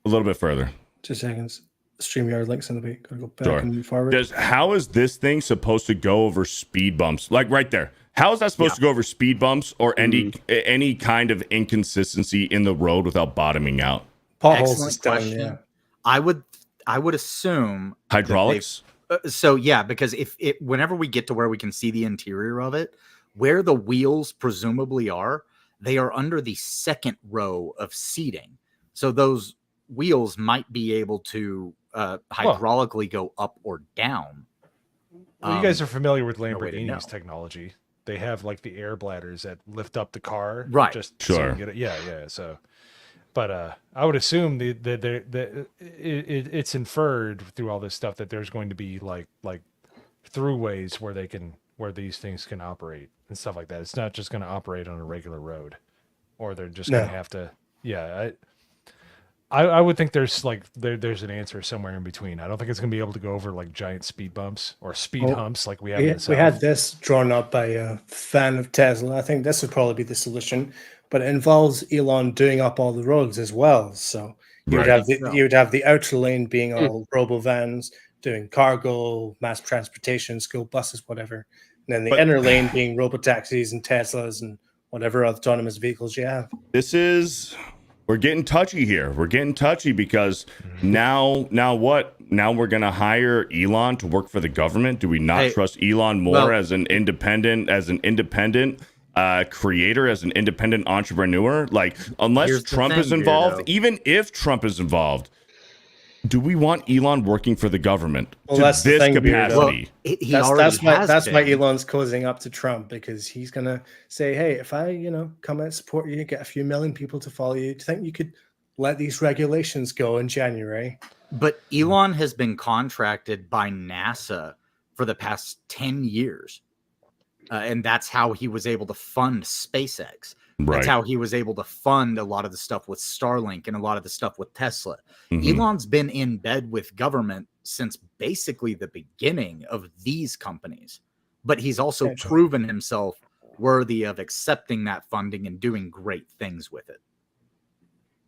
A little bit further. 2 seconds. StreamYard links in the week. Gotta go back and move forward. How is this thing supposed to go over speed bumps? Like right there. How is that supposed to go over speed bumps or any kind of inconsistency in the road without bottoming out? Potholes is done, yeah. I would assume hydraulics. So yeah, because whenever we get to where we can see the interior of it, where the wheels presumably are, they are under the second row of seating. So those wheels might be able to hydraulically go up or down. Well, you guys are familiar with Lamborghini's technology. They have like the air bladders that lift up the car, right? Just sure. So you get it. Yeah. So, but I would assume it's inferred through all this stuff that there's going to be like throughways where these things can operate and stuff like that. It's not just going to operate on a regular road, or they're just going to have to. Yeah. I would think there's there's an answer somewhere in between. I don't think it's going to be able to go over like giant speed bumps or speed humps like we have. We had this drawn up by a fan of Tesla. I think this would probably be the solution, but it involves Elon doing up all the roads as well. So you would have the outer lane being all robo vans doing cargo, mass transportation, school buses, whatever, and then the inner lane being robo taxis and Teslas and whatever autonomous vehicles you have. This is. we're getting touchy here. We're getting touchy because now what? Now we're gonna hire Elon to work for the government. Do we not trust Elon more as an independent creator, as an independent entrepreneur? Like, unless Trump is involved, even if Trump is involved, do we want Elon working for the government to that's this the thing, capacity? That's why Elon's cozying up to Trump, because he's gonna say, "Hey, if I, come and support you, get a few million people to follow you, do you think you could let these regulations go in January?" But Elon has been contracted by NASA for the past 10 years. And that's how he was able to fund SpaceX. That's how he was able to fund a lot of the stuff with Starlink and a lot of the stuff with Tesla. Elon's been in bed with government since basically the beginning of these companies. But he's also proven himself worthy of accepting that funding and doing great things with it.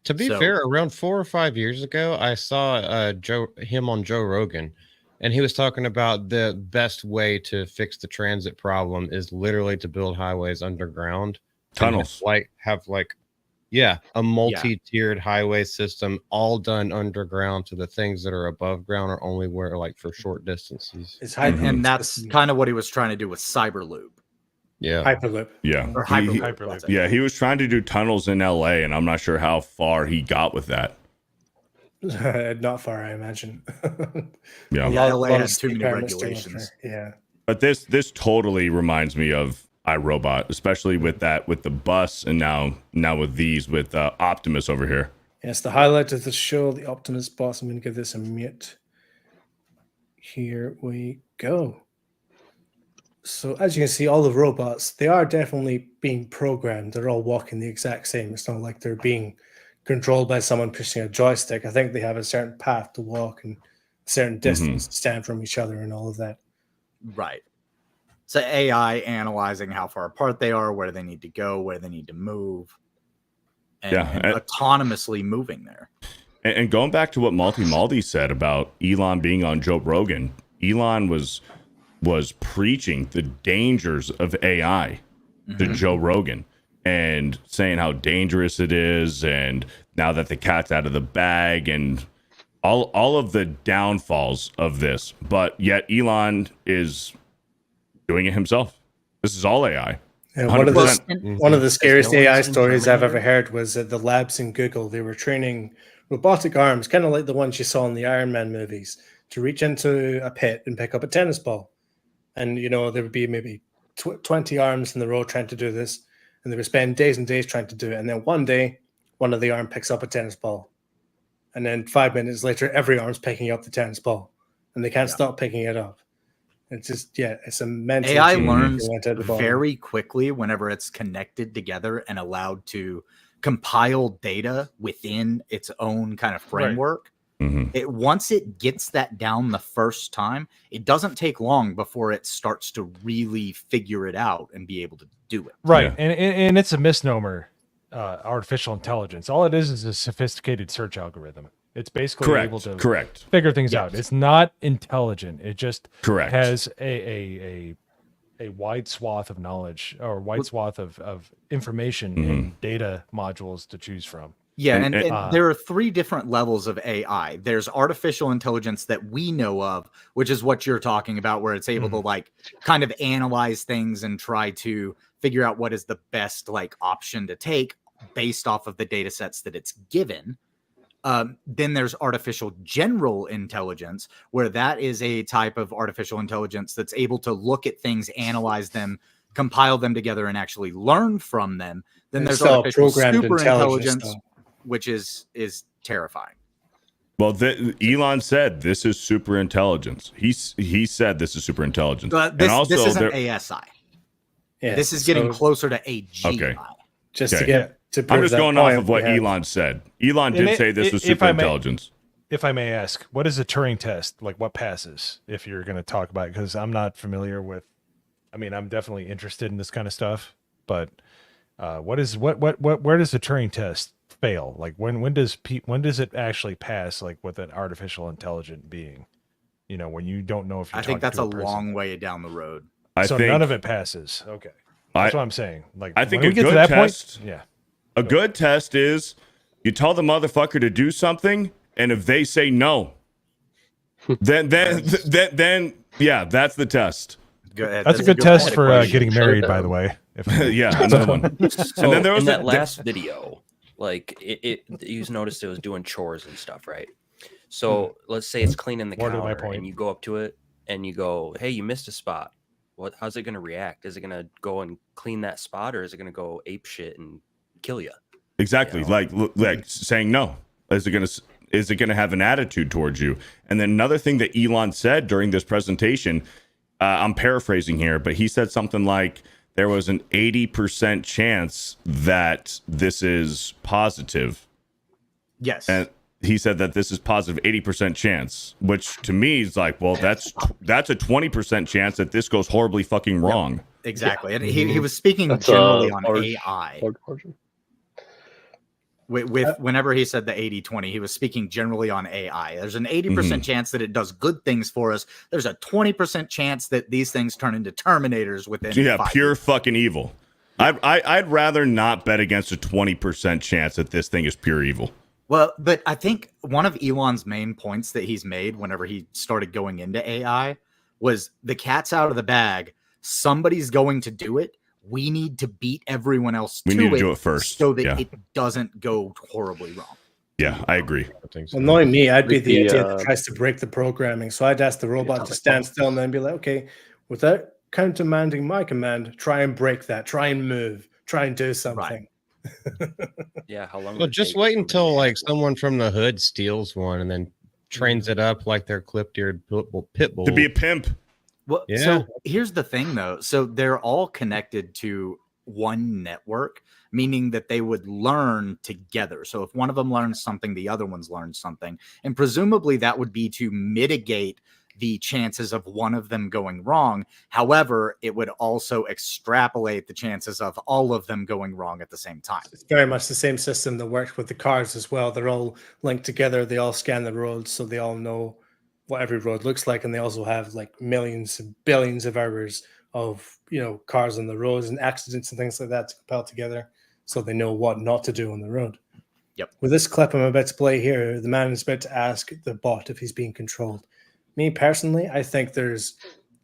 To be fair, around 4 or 5 years ago, I saw him on Joe Rogan, and he was talking about the best way to fix the transit problem is literally to build highways underground, tunnels, a multi-tiered highway system, all done underground. So the things that are above ground are only where for short distances. And that's kind of what he was trying to do with Cyberloop. Yeah. Hyperloop. Yeah. Or Hyperloop. Yeah, he was trying to do tunnels in LA, and I'm not sure how far he got with that. Not far, I imagine. Yeah. LA has too many regulations. Yeah. But this totally reminds me of iRobot, especially with the bus, and now with these with Optimus over here. Yes, the highlight of the show, the Optimus boss. I'm going to give this a mute. Here we go. So as you can see, all the robots, they are definitely being programmed. They're all walking the exact same. It's not like they're being controlled by someone pushing a joystick. I think they have a certain path to walk and a certain distance to stand from each other and all of that. Right. So AI analyzing how far apart they are, where they need to go, where they need to move, and autonomously moving there. And going back to what Malty said about Elon being on Joe Rogan, Elon was preaching the dangers of AI to Joe Rogan and saying how dangerous it is, and now that the cat's out of the bag, and all of the downfalls of this. But yet Elon is doing it himself. This is all AI. And one of the scariest AI stories I've ever heard was at the labs in Google. They were training robotic arms, kind of like the ones you saw in the Iron Man movies, to reach into a pit and pick up a tennis ball. And, there would be maybe 20 arms in the row trying to do this. And they would spend days and days trying to do it. And then one day, one of the arm picks up a tennis ball. And then 5 minutes later, every arm's picking up the tennis ball. And they can't stop picking it up. It's just, it's a mental AI learns very quickly whenever it's connected together and allowed to compile data within its own kind of framework. Once it gets that down the first time, it doesn't take long before it starts to really figure it out and be able to do it. Right. Yeah. And it's a misnomer, artificial intelligence. All it is a sophisticated search algorithm. It's basically able to figure things out. It's not intelligent. It just has a wide swath of knowledge, or wide swath of information and data modules to choose from. Yeah, and there are 3 different levels of AI. There's artificial intelligence that we know of, which is what you're talking about, where it's able to kind of analyze things and try to figure out what is the best option to take based off of the data sets that it's given. Then there's artificial general intelligence, where that is a type of artificial intelligence that's able to look at things, analyze them, compile them together, and actually learn from them. Then there's artificial super intelligence, which is terrifying. Well, Elon said this is super intelligence. He said this is super intelligence. This isn't ASI. Yeah, this is getting closer to AGI. Okay. I'm just going off of what Elon said. Elon did say this was super intelligence. If I may ask, what is a Turing test? What passes, if you're going to talk about it? Because I'm not familiar with, I'm definitely interested in this kind of stuff, but where does the Turing test fail? When does it actually pass, with an artificial intelligent being? When you don't know if you're I think that's a long way down the road. None of it passes. Okay. That's what I'm saying. I think a good test. A good test is You tell the motherfucker to do something, and if they say no, then yeah, that's the test. Go ahead. That's a good test for getting married, by the way. Yeah, another one. So And then there was in that the- last video, like you noticed it was doing chores and stuff, right? So let's say it's cleaning the More to my counter, point. and you go up to it and you go, "Hey, you missed a spot." How's it going to react? Is it going to go and clean that spot, or is it going to go ape shit and kill you? Exactly, like saying no. Is it gonna have an attitude towards you? And then another thing that Elon said during this presentation, I'm paraphrasing here, but he said something like there was an 80% chance that this is positive. Yes. And he said that this is positive 80% chance, which to me is like, well, that's a 20% chance that this goes horribly fucking wrong. Exactly. And he was speaking That's generally on large- AI. large portion. With whenever he said the 80-20, he was speaking generally on AI. There's an 80% chance that it does good things for us. There's a 20% chance that these things turn into Terminators within Yeah, 5 pure years. fucking evil. I'd rather not bet against a 20% chance that this thing is pure evil. Well, but I think one of Elon's main points that he's made whenever he started going into AI was the cat's out of the bag. Somebody's going to do it. We need to beat everyone else We to need to do it first. so that Yeah. it doesn't go horribly wrong. Yeah, I agree. Well, knowing me, I'd be Like the the, idiot that tries to break the programming. So I'd ask the robot to stand still and then be like, okay, without countermanding my command, try and break that, try and move, try and do something. Yeah, how long? Well, would it just take wait for until me to- like someone from the hood steals one and then trains it up like their clipped-eared pit bull To be a pimp. Well, Yeah. so here's the thing though. So they're all connected to one network, meaning that they would learn together. So if one of them learns something, the other one's learned something. And presumably that would be to mitigate the chances of one of them going wrong. However, it would also extrapolate the chances of all of them going wrong at the same time. It's very much the same system that works with the cars as well. They're all linked together. They all scan the roads, so they all know what every road looks like, and they also have like millions and billions of hours of cars on the roads and accidents and things like that to compile together, so they know what not to do on the road. Yep. With this clip I'm about to play here, the man is about to ask the bot if he's being controlled. Me personally, I think there's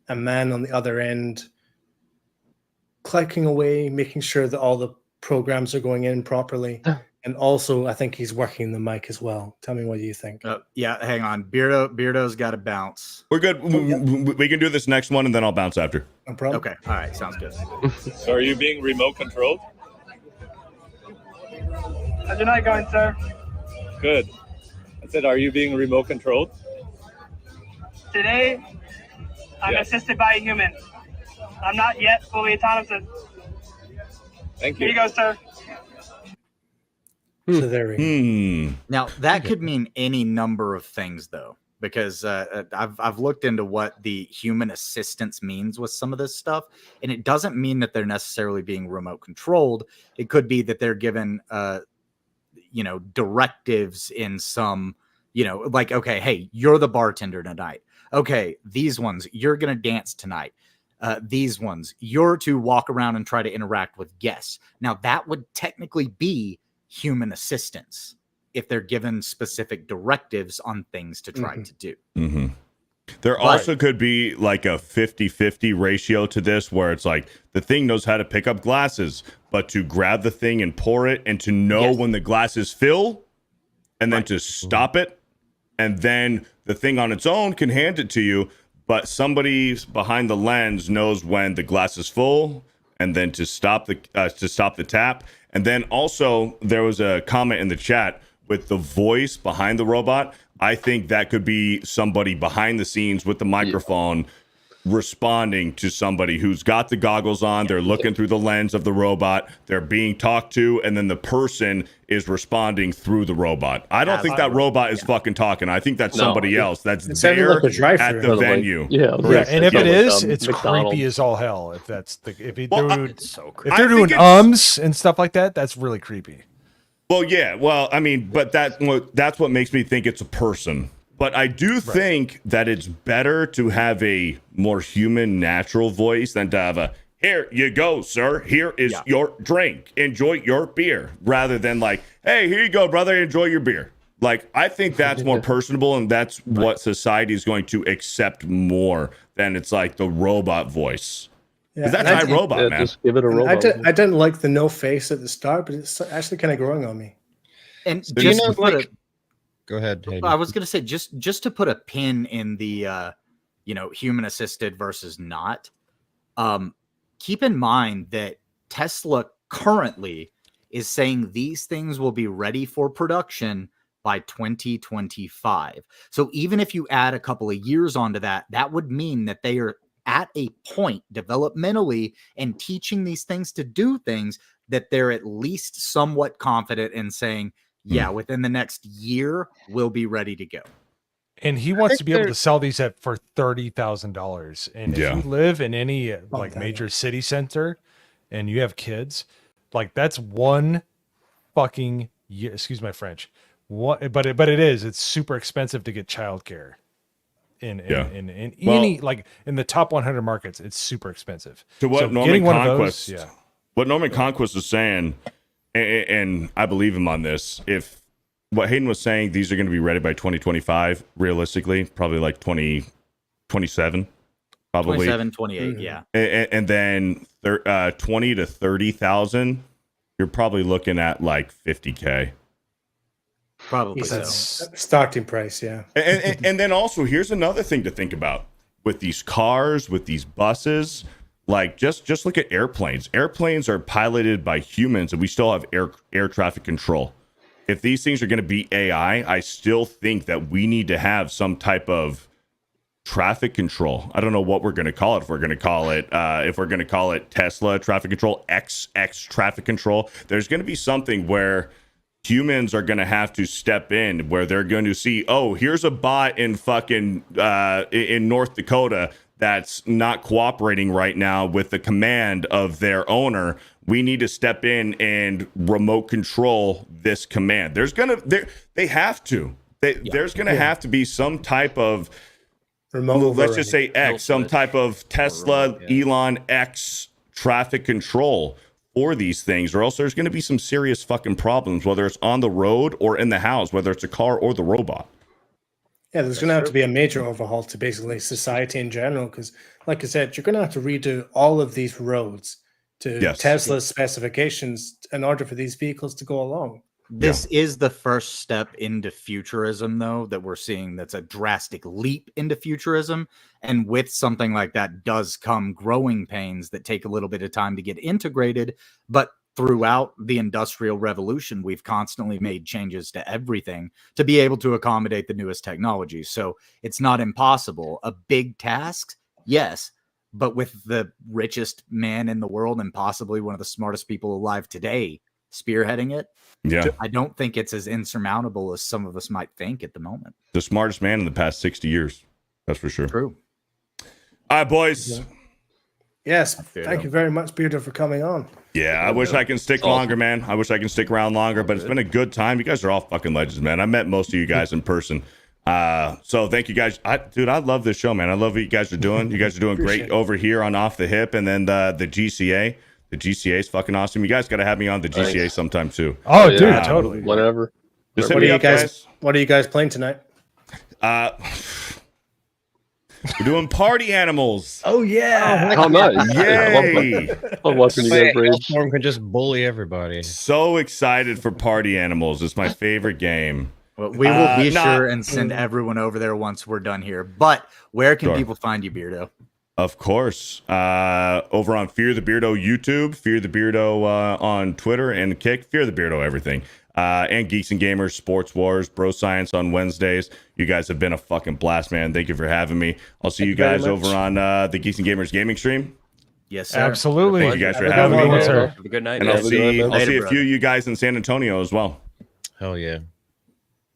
a man on the other end clicking away, making sure that all the programs are going in properly. And also, I think he's working the mic as well. Tell me what you think. Yeah, hang on. Beardo's got to bounce. We're good. We can do this next one, and then I'll bounce after. No problem. Okay. All right. Sounds good. So are you being remote controlled? How's your night going, sir? Good. I said, are you being remote controlled? Today, I'm Yes. assisted by a human. I'm not yet fully autonomous. Thank Here you. you go, sir. So there we go. Now that could mean any number of things, though, because I've looked into what the human assistance means with some of this stuff, and it doesn't mean that they're necessarily being remote controlled. It could be that they're given, directives in some, like, okay, hey, you're the bartender tonight. Okay, these ones, you're gonna dance tonight. These ones, you're to walk around and try to interact with guests. Now that would technically be human assistance if they're given specific directives on things to try to do. Mm-hmm. There also could be like a 50-50 ratio to this, where it's like the thing knows how to pick up glasses, but to grab the thing and pour it, and to know when the glasses fill, and then to stop it, and then the thing on its own can hand it to you, but somebody behind the lens knows when the glass is full, and then to stop the tap. And then also there was a comment in the chat with the voice behind the robot. I think that could be somebody behind the scenes with the microphone responding to somebody who's got the goggles on. They're looking through the lens of the robot. They're being talked to, and then the person is responding through the robot. I don't think that robot is fucking talking. I think that's somebody else that's there like a drive-thru. at the venue. And if it is, it's McDonald's. creepy as all hell. If that's if they're I doing think it's- ums and stuff like that, that's really creepy. Well, yeah. Well, I mean, but that's what makes me think it's a person. But I do think that it's better to have a more human, natural voice than to have a here you go, sir. Here is Yeah. your drink. Enjoy your beer. Rather than like, hey, here you go, brother. Enjoy your beer. Like, I think that's more personable, and that's what society is going to accept more than it's like the robot voice. Because Yeah, that's and iRobot, man. Just give it a and robot. I didn't like the no face at the start, but it's actually kind of growing on me. And Do you just know, to put like, go ahead. Hayden. I was going to say just to put a pin in the human assisted versus not. Keep in mind that Tesla currently is saying these things will be ready for production by 2025. So even if you add a couple of years onto that, that would mean that they are at a point developmentally and teaching these things to do things that they're at least somewhat confident in saying, yeah, within the next year, we'll be ready to go. And he wants to be able to sell these for $30,000. And if you live in any like major city center and you have kids, like that's one fucking year, excuse my French. What, but it's super expensive to get childcare in any like in the top 100 markets. It's super expensive. To what So Norman getting one of Conquest, those, what Norman Conquest was saying, and I believe him on this. If what Hayden was saying, these are going to be ready by 2025, realistically, probably like 2027, probably 27, 28, yeah. And then 20 to 30,000, you're probably looking at like 50K. Probably so. Starting price, yeah. And then also, here's another thing to think about with these cars, with these buses. Like, just look at airplanes. Airplanes are piloted by humans, and we still have air traffic control. If these things are going to be AI, I still think that we need to have some type of traffic control. I don't know what we're going to call it. If we're going to call it Tesla traffic control, X traffic control, there's going to be something where humans are going to have to step in, where they're going to see, oh, here's a bot in fucking in North Dakota that's not cooperating right now with the command of their owner. We need to step in and remote control this command. There's gonna have to be some type of remote, let's just say X, some type of Tesla, Elon X traffic control for these things, or else there's going to be some serious fucking problems, whether it's on the road or in the house, whether it's a car or the robot. Yeah, there's going to have to be a major overhaul to basically society in general, because, like I said, you're going to have to redo all of these roads to Tesla's specifications in order for these vehicles to go along. This is the first step into futurism, though, that we're seeing. That's a drastic leap into futurism. And with something like that does come growing pains that take a little bit of time to get integrated. But throughout the Industrial Revolution, we've constantly made changes to everything to be able to accommodate the newest technologies. So it's not impossible. A big task, yes, but with the richest man in the world and possibly one of the smartest people alive today spearheading it, I don't think it's as insurmountable as some of us might think at the moment. The smartest man in the past 60 years. That's for sure. True. All right, boys. Yes. Thank you very much, Beardo, for coming on. Yeah, I wish I can stick longer, man. I wish I can stick around longer, but it's been a good time. You guys are all fucking legends, man. I met most of you guys in person. So thank you guys. I love this show, man. I love what you guys are doing. You guys are doing great over here on Off the Hip, and then the GCA. The GCA is fucking awesome. You guys got to have me on the GCA sometime too. Oh, dude, totally. Whatever. Just hit me up, guys. What are you guys playing tonight? We're doing Party Animals. Oh yeah! Oh nice! Yay! I'm watching you guys rage. Platform can just bully everybody. So excited for Party Animals. It's my favorite game. Well, we will be sure and send everyone over there once we're done here. But where can people find you, Beardo? Of course, over on Fear the Beardo YouTube, Fear the Beardo on Twitter and Kick, Fear the Beardo everything, and Geeks and Gamers, Sports Wars, Bro Science on Wednesdays. You guys have been a fucking blast, man. Thank you for having me. I'll see you guys over on the Geeks and Gamers gaming stream. Yes, sir. Absolutely. Thank you guys for having me. Have a good night. And I'll see Later, a few of you guys in San Antonio as well. Hell yeah.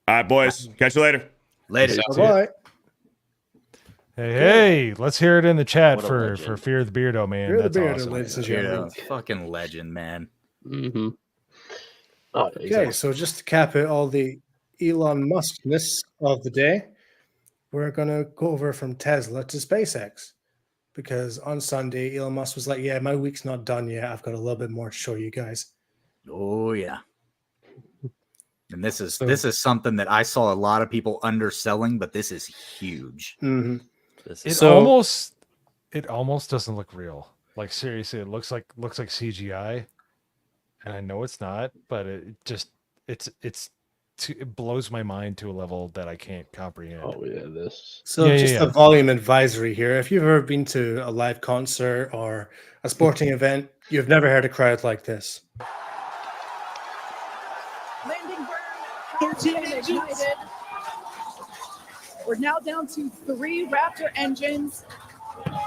All right, boys. Catch you later. Later. Bye. Hey, let's hear it in the chat What a for legend. Fear the Beardo, man. Fear the That's Beardo, awesome. ladies and gentlemen. Beardo, fucking legend, man. Mm-hmm. Oh, Okay, so just to cap it all the Elon Muskness of the day, we're going to go over from Tesla to SpaceX. because on Sunday, Elon Musk was like, "Yeah, my week's not done yet. I've got a little bit more to show you guys." Oh yeah. And this is something that I saw a lot of people underselling, but this is huge. Mm-hmm. It almost doesn't look real. Like seriously, it looks like CGI, and I know it's not, but it blows my mind to a level that I can't comprehend. Oh yeah, this. So a volume advisory here. If you've ever been to a live concert or a sporting event, you've never heard a crowd like this. Landing burn, 13 ignited. We're now down to 3 Raptor engines.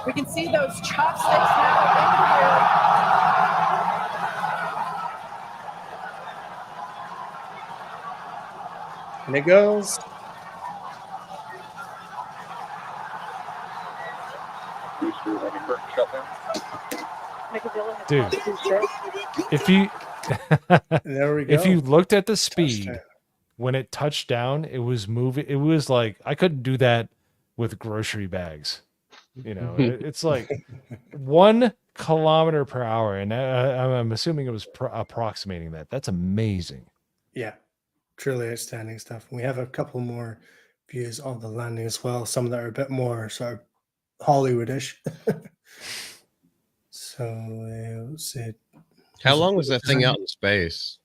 We can see those chopsticks now in the air. And it goes. Dude, if you there we go. If you looked at the speed when it touched down, it was moving. It was like I couldn't do that with grocery bags. You know, it's like 1 kilometer per hour, and I'm assuming it was approximating that. That's amazing. Yeah, truly outstanding stuff. We have a couple more views of the landing as well. Some that are a bit more sort of Hollywoodish. So let's see. How long was that thing out in space?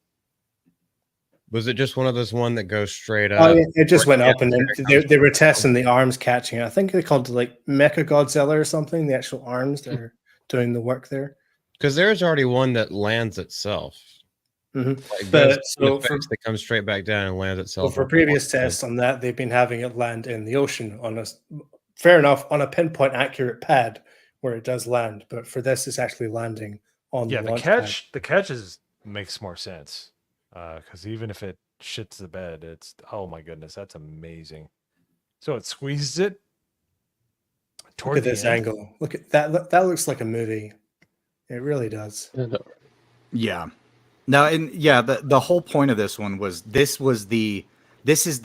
Was it just one of those that goes straight up? Oh, yeah, it just went up, and then they were testing the arms catching it. I think they called it like Mecha Godzilla or something. The actual arms that are doing the work there. Because there's already one that lands itself. Mm-hmm. Like But that comes straight back down and lands itself. So for previous tests on that, they've been having it land in the ocean on fair enough, on a pinpoint accurate pad where it does land. But for this, it's actually landing on the launch pad. The catch makes more sense. Because even if it shits the bed, it's oh my goodness, that's amazing. So it squeezes it. Look at this angle. Look at that. That looks like a movie. It really does. Yeah. No, and yeah, the whole point of this one was this is the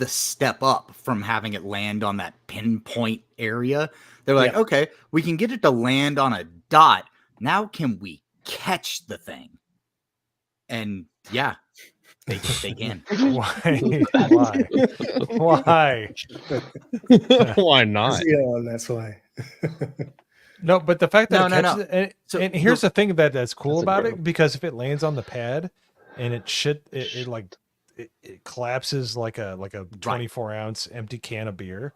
step up from having it land on that pinpoint area. They're like, okay, we can get it to land on a dot. Now can we catch the thing? And yeah, they can. Why? Why not? Yeah, that's why. No, but the fact that No. And here's the thing that's cool about it, because if it lands on the pad and it collapses like a 24-ounce empty can of beer,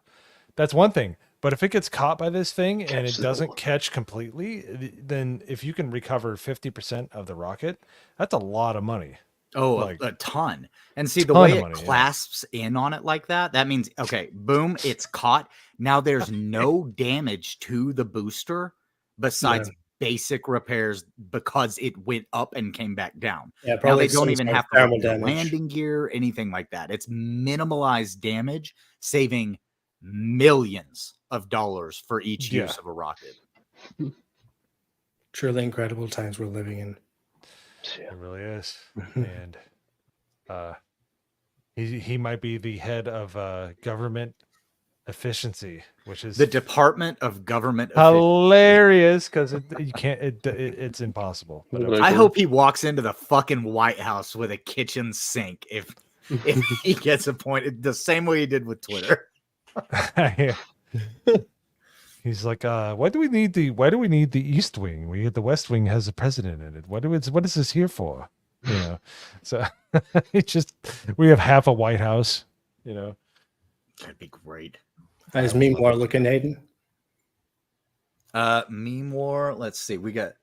that's one thing. But if it gets caught by this thing and it doesn't catch completely, then if you can recover 50% of the rocket, that's a lot of money. Oh, Like, a ton. And see, the way it clasps in on it like that, that means, okay, boom, it's caught. Now there's no damage to the booster besides basic repairs because it went up and came back down. Yeah, now probably they don't even have to thermal have the damage. landing gear, anything like that. It's minimalized damage, saving millions of dollars for each use of a rocket. Truly incredible times we're living in. It really is. And he might be the head of government efficiency, which is the Department of Government hilarious because it's impossible. But I hope he walks into the fucking White House with a kitchen sink if he gets appointed the same way he did with Twitter. He's like, why do we need the East Wing? The West Wing has a president in it. What is this here for? You know, so we have half a White House. You know, that'd be great. How's Meme War looking, Hayden? Meme War. Let's see. We got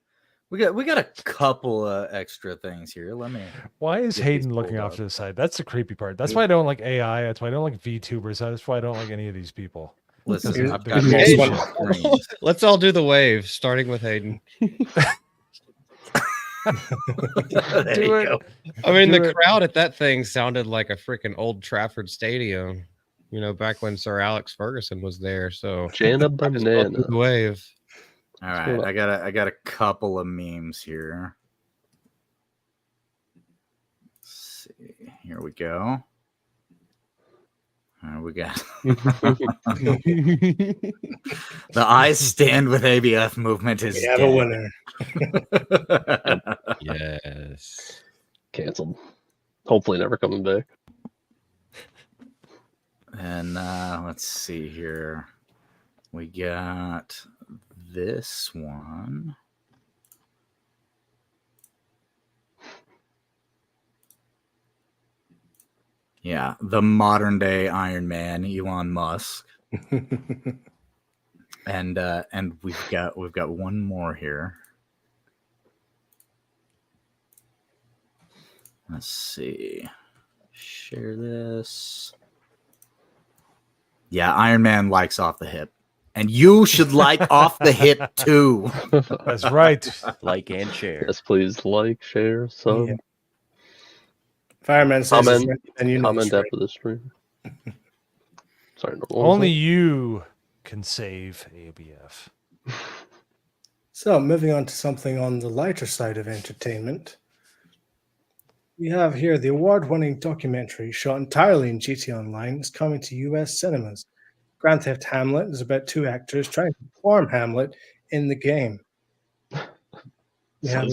a couple of extra things here. Let me. Why is Hayden looking off to the side? That's the creepy part. That's why I don't like AI. That's why I don't like VTubers. That's why I don't like any of these people. Listen, I've got let's all do the wave, starting with Hayden. There you go. I mean, the crowd at that thing sounded like a freaking Old Trafford Stadium, you know, back when Sir Alex Ferguson was there. So Jana Banana. The wave. All right, I got a couple of memes here. Let's see. Here we go. We got the eyes stand with ABF movement is We have dead. a winner. Yes. Canceled. Hopefully never coming back. And let's see here. We got this one. Yeah, the modern day Iron Man, Elon Musk. and we've got one more here. Let's see. Share this. Yeah, Iron Man likes off the hip. And you should like off the hip too. That's right. Like and share. Yes, please like, share, sub. Yeah. Fireman says Comment, and you know comment it's right. after the stream. Sorry, no, Only you can save ABF. So, moving on to something on the lighter side of entertainment. We have here the award-winning documentary shot entirely in GT Online is coming to US cinemas. Grand Theft Hamlet is about two actors trying to perform Hamlet in the game. We have-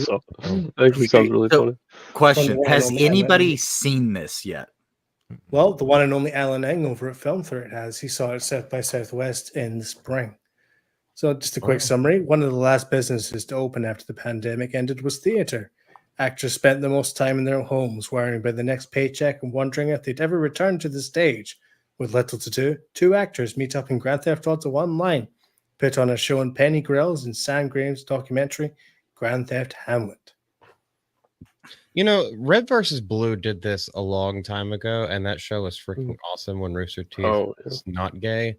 Actually sounds really So, funny. question: From the one has and only anybody Alan. seen this yet? Well, the one and only Alan Eng over at Film Threat has. He saw it at South by Southwest in the spring. So, just a quick summary. One of the last businesses to open after the pandemic ended was theater. Actors spent the most time in their homes, worrying about the next paycheck and wondering if they'd ever return to the stage. With little to do, two actors meet up in Grand Theft Auto Online, put on a show in Penny Grills and Sam Graham's documentary, Grand Theft Hamlet. You know, Red versus Blue did this a long time ago, and that show was freaking awesome when Rooster Teeth was not gay.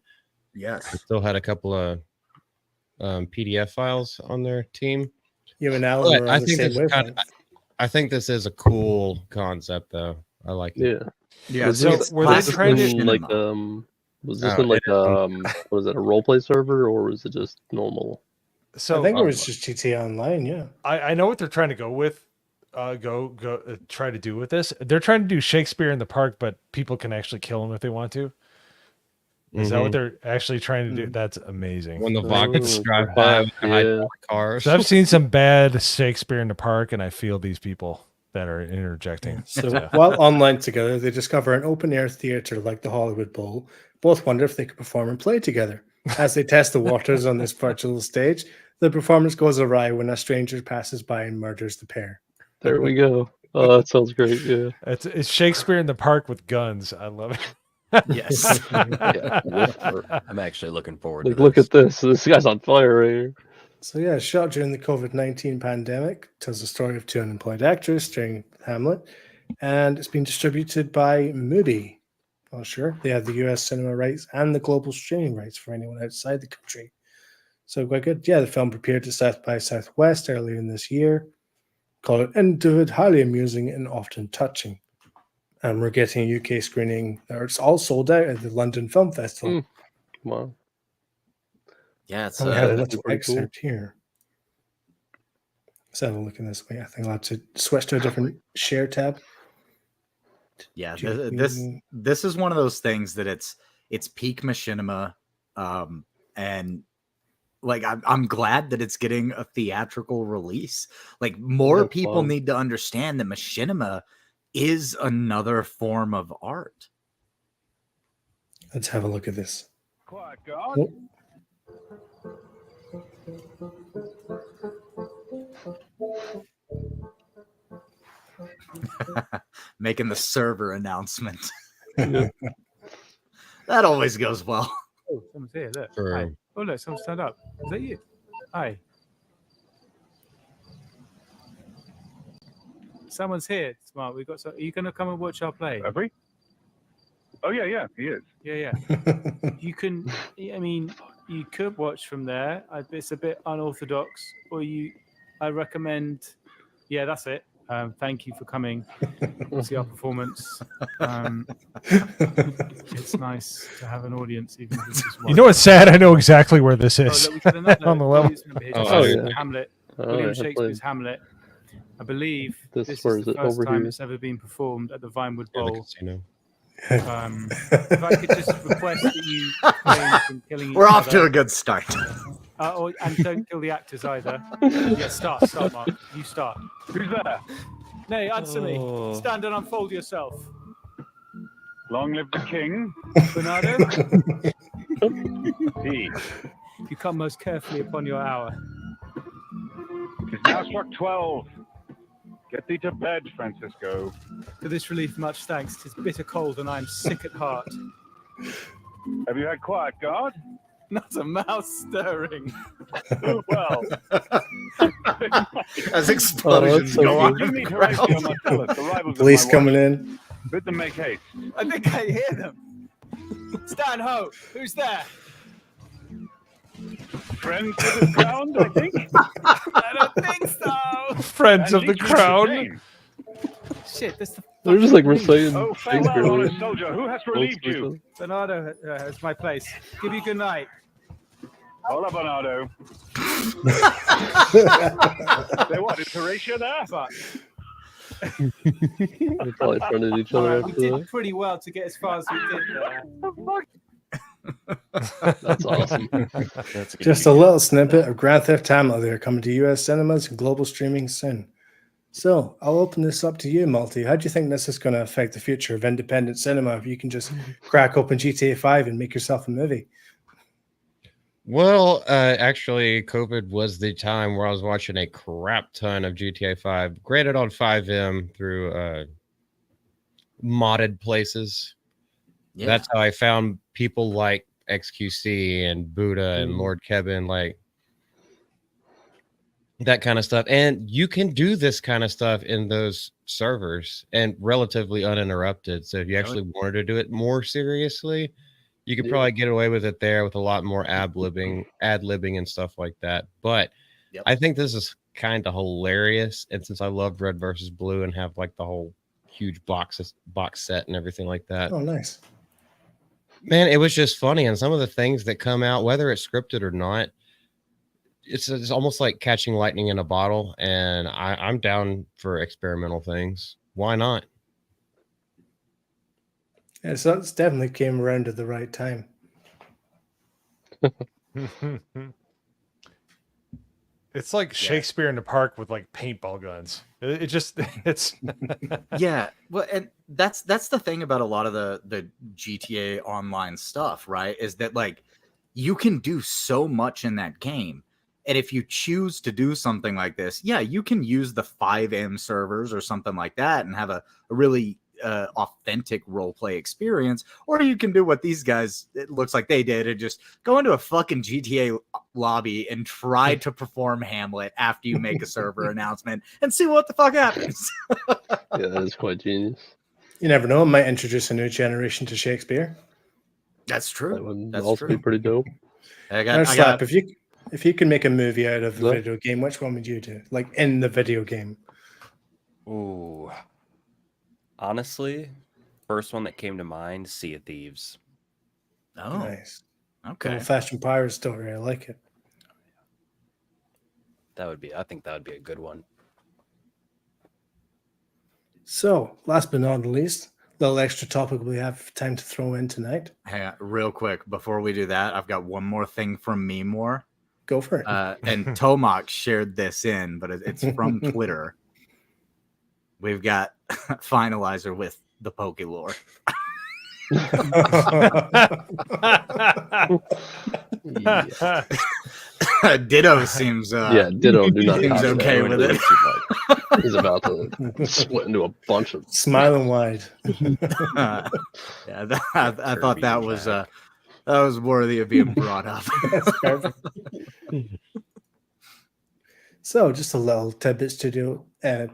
Yes. They still had a couple of PDF files on their team. You and Alan were I on the think same this wavelength. I think this is a cool concept, though. I like it. Yeah. Was so this, it's were they was trying this to- in, like was this in like it- was it a roleplay server or was it just normal? So I think it was just GTA Online, yeah. I know what they're trying to go with. Try to do with this. They're trying to do Shakespeare in the Park, but people can actually kill them if they want to. Is that what they're actually trying to do? That's amazing. When the Vagans drive by with the hydraulic cars. So I've seen some bad Shakespeare in the Park, and I feel these people that are interjecting. So Yeah. while online together, they discover an open-air theater like the Hollywood Bowl. Both wonder if they could perform and play together. As they test the waters on this virtual stage, the performance goes awry when a stranger passes by and murders the pair. There we go. Oh, that sounds great. Yeah. It's Shakespeare in the Park with guns. I love it. Yes. I'm actually looking forward Like, to look this. at this. This guy's on fire right here. So yeah, shot during the COVID-19 pandemic, tells the story of two unemployed actors during Hamlet, and it's been distributed by Mubi. Not sure. They have the US cinema rights and the global streaming rights for anyone outside the country. So quite good. Yeah, the film premiered at South by Southwest earlier in this year. Called it Intuitive, highly amusing and often touching. And we're getting a UK screening. It's all sold out at the London Film Festival. Wow. Yeah, it's And we have a that'd be little pretty cool. excerpt here. Let's have a look in this way. I think I'll have to switch to a different share tab. Yeah, this is one of those things that it's peak machinima, and like I'm glad that it's getting a theatrical release. Like more Yeah, people fun. need to understand that machinima is another form of art. Let's have a look at this. Quiet, God. Oh, Making the server announcement. Yeah. That always goes well. Oh, someone's here. Look. True. Hi. Oh, look, someone's turned up. Is that you? Hi. Someone's here, Smart. We got. So, are you going to come and watch our play? Have we? Oh, yeah, he is. Yeah. You can. I mean, you could watch from there. It's a bit unorthodox, or I recommend. Yeah, that's it. Thank you for coming to see our performance. It's nice to have an audience, even if it's just one. You know what's sad? I know exactly where this Oh, is look, we've got another on the level. audience member here. Oh, This is yeah. Hamlet. Oh, William yeah, I Shakespeare's played. Hamlet. I believe This- this where is is the it? first Over time here? it's ever been performed at the Vinewood Yeah, the Bowl. casino. If I could just request that you refrain from killing each We're off other. to a good start. And don't kill the actors either. Yeah, start, Mark. You start. Who's there? Nay, answer me. Stand and unfold yourself. Long live the king. Bernardo, He. you come most carefully upon your hour. It is now struck 12. Get thee to bed, Francisco. For this relief, much thanks. 'Tis bitter cold, and I am sick at heart. Have you had quiet, guard? Not a mouse stirring. Well. As explosions go on. You meet Horatio Marcellus, the rivals of Police my coming wife. in. Bid them make haste. I think I hear them. Stand ho! Who's there? Friends of the ground, I think. I don't think so. Friends And of the leech crown. name. Shit, that's the. They're just like reciting Oh, Shakespeare. farewell, honest lyrics. soldier. Who has relieved you? Bernardo has my place. Give you good night. Hola, Bernardo. Say what? Is Horatio there? Fuck. They probably fronted each All other right, we after did that. pretty well to get as far as we did there. That's awesome. That's a good Just a little snippet of Grand Theft Hamlet there coming to US cinemas and global streaming soon. So I'll open this up to you, Multi. How do you think this is going to affect the future of independent cinema if you can just crack open GTA 5 and make yourself a movie? Well, actually, COVID was the time where I was watching a crap ton of GTA 5, graded on 5M through modded places. Yeah. That's how I found people like XQC and Buddha and Lord Kevin, like that kind of stuff. And you can do this kind of stuff in those servers and relatively uninterrupted. So if you actually wanted to do it more seriously, you could probably get away with it there with a lot more ad-libbing and stuff like that. But I think this is kind of hilarious. And since I love Red versus Blue and have like the whole huge box set and everything like that. Oh, nice. Man, it was just funny. And some of the things that come out, whether it's scripted or not, it's almost like catching lightning in a bottle. And I'm down for experimental things. Why not? Yeah, so it's definitely came around at the right time. It's like Shakespeare in the Park with like paintball guns. It just it's Yeah, well, and that's the thing about a lot of the GTA online stuff, right? Is that like you can do so much in that game. And if you choose to do something like this, yeah, you can use the 5M servers or something like that and have a really authentic role play experience, or you can do what these guys, it looks like they did, and just go into a fucking GTA lobby and try to perform Hamlet after you make a server announcement and see what the fuck happens. Yeah, that is quite genius. You never know, it might introduce a new generation to Shakespeare. That's true. That would That's also true. be pretty dope. I Slap, got if you can make a movie out of a Yeah. video game, which one would you do? Like in the video game? Ooh. Honestly, first one that came to mind, Sea of Thieves. Oh, Nice. okay. Old-fashioned pirate story. I like it. I think that would be a good one. So, last but not least, little extra topic we have time to throw in tonight. Hang on, real quick before we do that, I've got one more thing from Memore. Go for it. And Tomac shared this in, but it's from Twitter. We've got Finalizer with the Pokélore. Ditto seems Ditto do not seems touch okay that. with it. He's about to split into a bunch of Smiling wide. I thought that was worthy of being brought up. That's perfect. So, just a little tidbit studio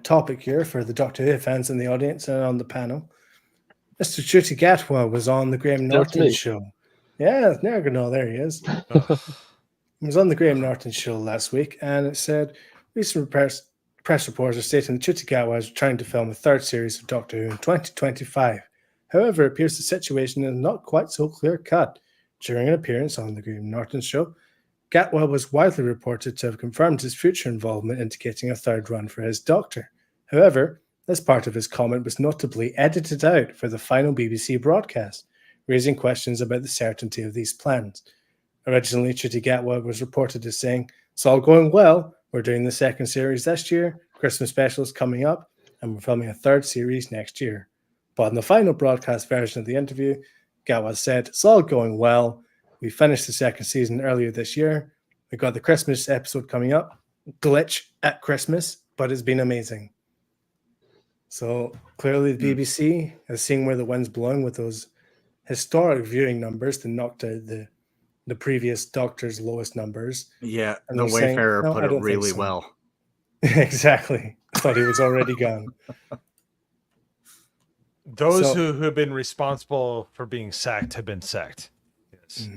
topic here for the Doctor Who fans in the audience and on the panel. Mr. Ncuti Gatwa was on the Graham That's Norton me. show. Yeah, there you go. There he is. He was on the Graham Norton show last week, and it said recent press reports are stating that Ncuti Gatwa is trying to film a third series of Doctor Who in 2025. However, it appears the situation is not quite so clear cut. During an appearance on the Graham Norton show, Gatwa was widely reported to have confirmed his future involvement, indicating a third run for his Doctor. However, This part of his comment was notably edited out for the final BBC broadcast, raising questions about the certainty of these plans. Originally, Ncuti Gatwa was reported as saying, "It's all going well. We're doing the second series this year, Christmas specials coming up, and we're filming a third series next year." But in the final broadcast version of the interview, Gatwa said, "It's all going well. We finished the second season earlier this year. We got the Christmas episode coming up. Glitch at Christmas, but it's been amazing." So clearly the BBC has seen where the wind's blowing with those historic viewing numbers that knocked out the previous Doctor's lowest numbers. Yeah, And the they're saying, Wayfarer "No, put I it don't think really so." well. Exactly. Thought he was already gone. Those So- who have been responsible for being sacked have been sacked. Yes.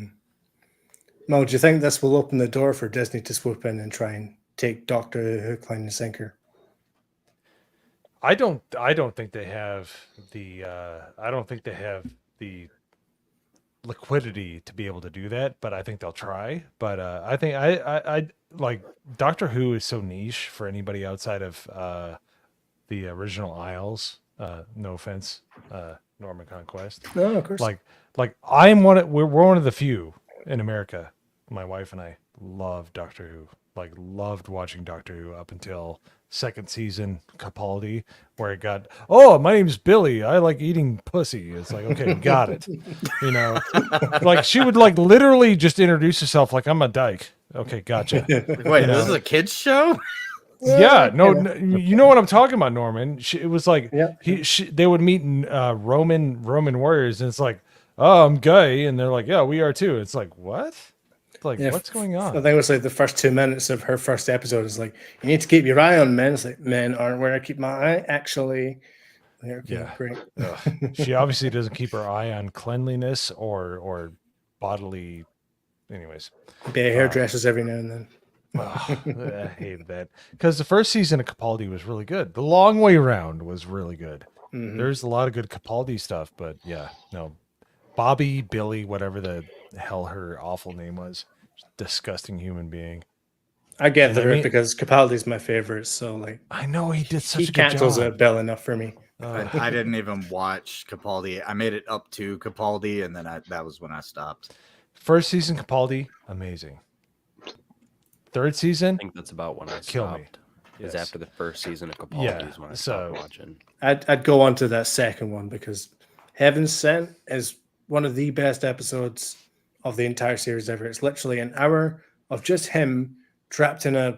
Mo, do you think this will open the door for Disney to swoop in and try and take Doctor Who hook, line, and sinker? I don't think they have the liquidity to be able to do that, but I think they'll try. But I think I like Doctor Who is so niche for anybody outside of the original Isles. No offense, Norman Conquest. No, of course. Like we're one of the few in America. My wife and I love Doctor Who. Like loved watching Doctor Who up until second season Capaldi, where it got, "Oh, my name's Billy. I like eating pussy." It's like, okay, got it. You know, like she would like literally just introduce herself like, "I'm a dyke." Okay, gotcha. Wait, You know? this is a kids show? Yeah, no, you know what I'm talking about, Norman. It was like Yeah. they would meet Roman warriors, and it's like, "Oh, I'm gay," and they're like, "Yeah, we are too." It's like, what? Like, Yeah, what's going on? I think it was like the first 2 minutes of her first episode is like, "You need to keep your eye on men." It's like, "Men aren't where I keep my eye, actually." Like, okay, Yeah. great. She obviously doesn't keep her eye on cleanliness or bodily. Anyways, Be hairdressers every now and then. I hated that because the first season of Capaldi was really good. The Long Way Round was really good. Mhm. There's a lot of good Capaldi stuff, but yeah, no, Bobby, Billy, whatever the hell her awful name was, disgusting human being. I get And the I route mean- because Capaldi's my favorite, so like I know he did such he a good cancels job. it well enough for me. I didn't even watch Capaldi. I made it up to Capaldi, and then that was when I stopped. First season Capaldi, amazing. Third season, I think that's about when I Kill me. stopped. Is Yes. after the first season of Capaldi Yeah, is when I so- stopped watching. I'd go on to that second one because Heaven Sent is one of the best episodes of the entire series ever. It's literally an hour of just him trapped in a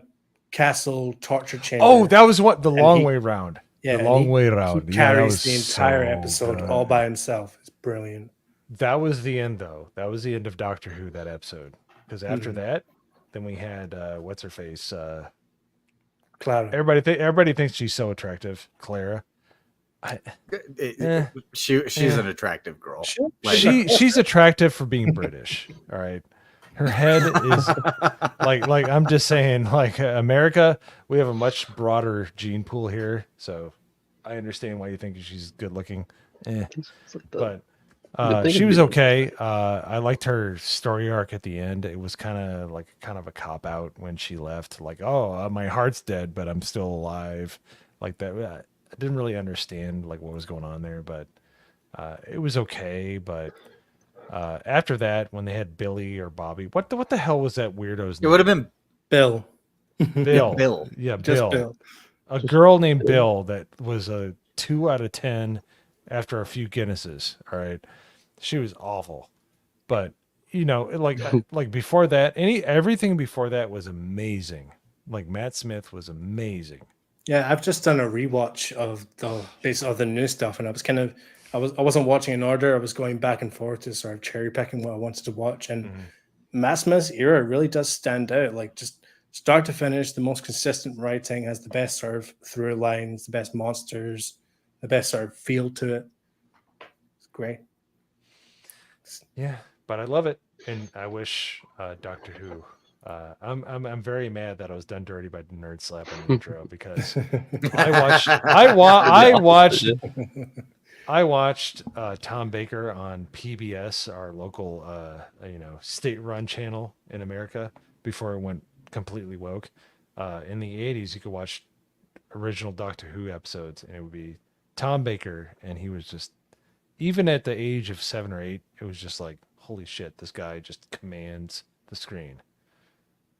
castle torture chamber. Oh, that was what the And long he- way round. Yeah, the and long he- way he round. Yeah, that carries was the entire so episode good. all by himself. It's brilliant. That was the end, though. That was the end of Doctor Who. That episode, because after Mhm. that, then we had what's her face. Clara. Everybody thinks she's so attractive, Clara. Eh. She's Eh. an attractive girl. She's attractive for being British. All right, her head is like I'm just saying, like America, we have a much broader gene pool here, so I understand why you think she's good looking. But she was okay. I liked her story arc at the end. It was kind of a cop out when she left. Like, oh, my heart's dead, but I'm still alive. Like that. I didn't really understand like what was going on there, but it was okay. But after that, when they had Billy or Bobby, what the hell was that weirdo's name? It would have been Bill. Bill. Bill. Yeah, Just Bill. Bill. A girl named Bill that was a 2 out of 10 after a few Guinnesses. All right. She was awful. But like before that, everything before that was amazing. Like Matt Smith was amazing. Yeah, I've just done a rewatch of the new stuff, and I wasn't watching in order. I was going back and forth to sort of cherry picking what I wanted to watch, and Matt Smith's era really does stand out. Like just start to finish, the most consistent writing, has the best sort of through lines, the best monsters, the best sort of feel to it. It's great. Yeah, but I love it, and I wish Doctor Who. I'm very mad that I was done dirty by Nerd Slap in the intro because I watched Tom Baker on PBS, our local state-run channel in America, before it went completely woke. In the 80s, you could watch original Doctor Who episodes, and it would be Tom Baker, and he was just, even at the age of 7 or 8, it was just like, holy shit, this guy just commands the screen.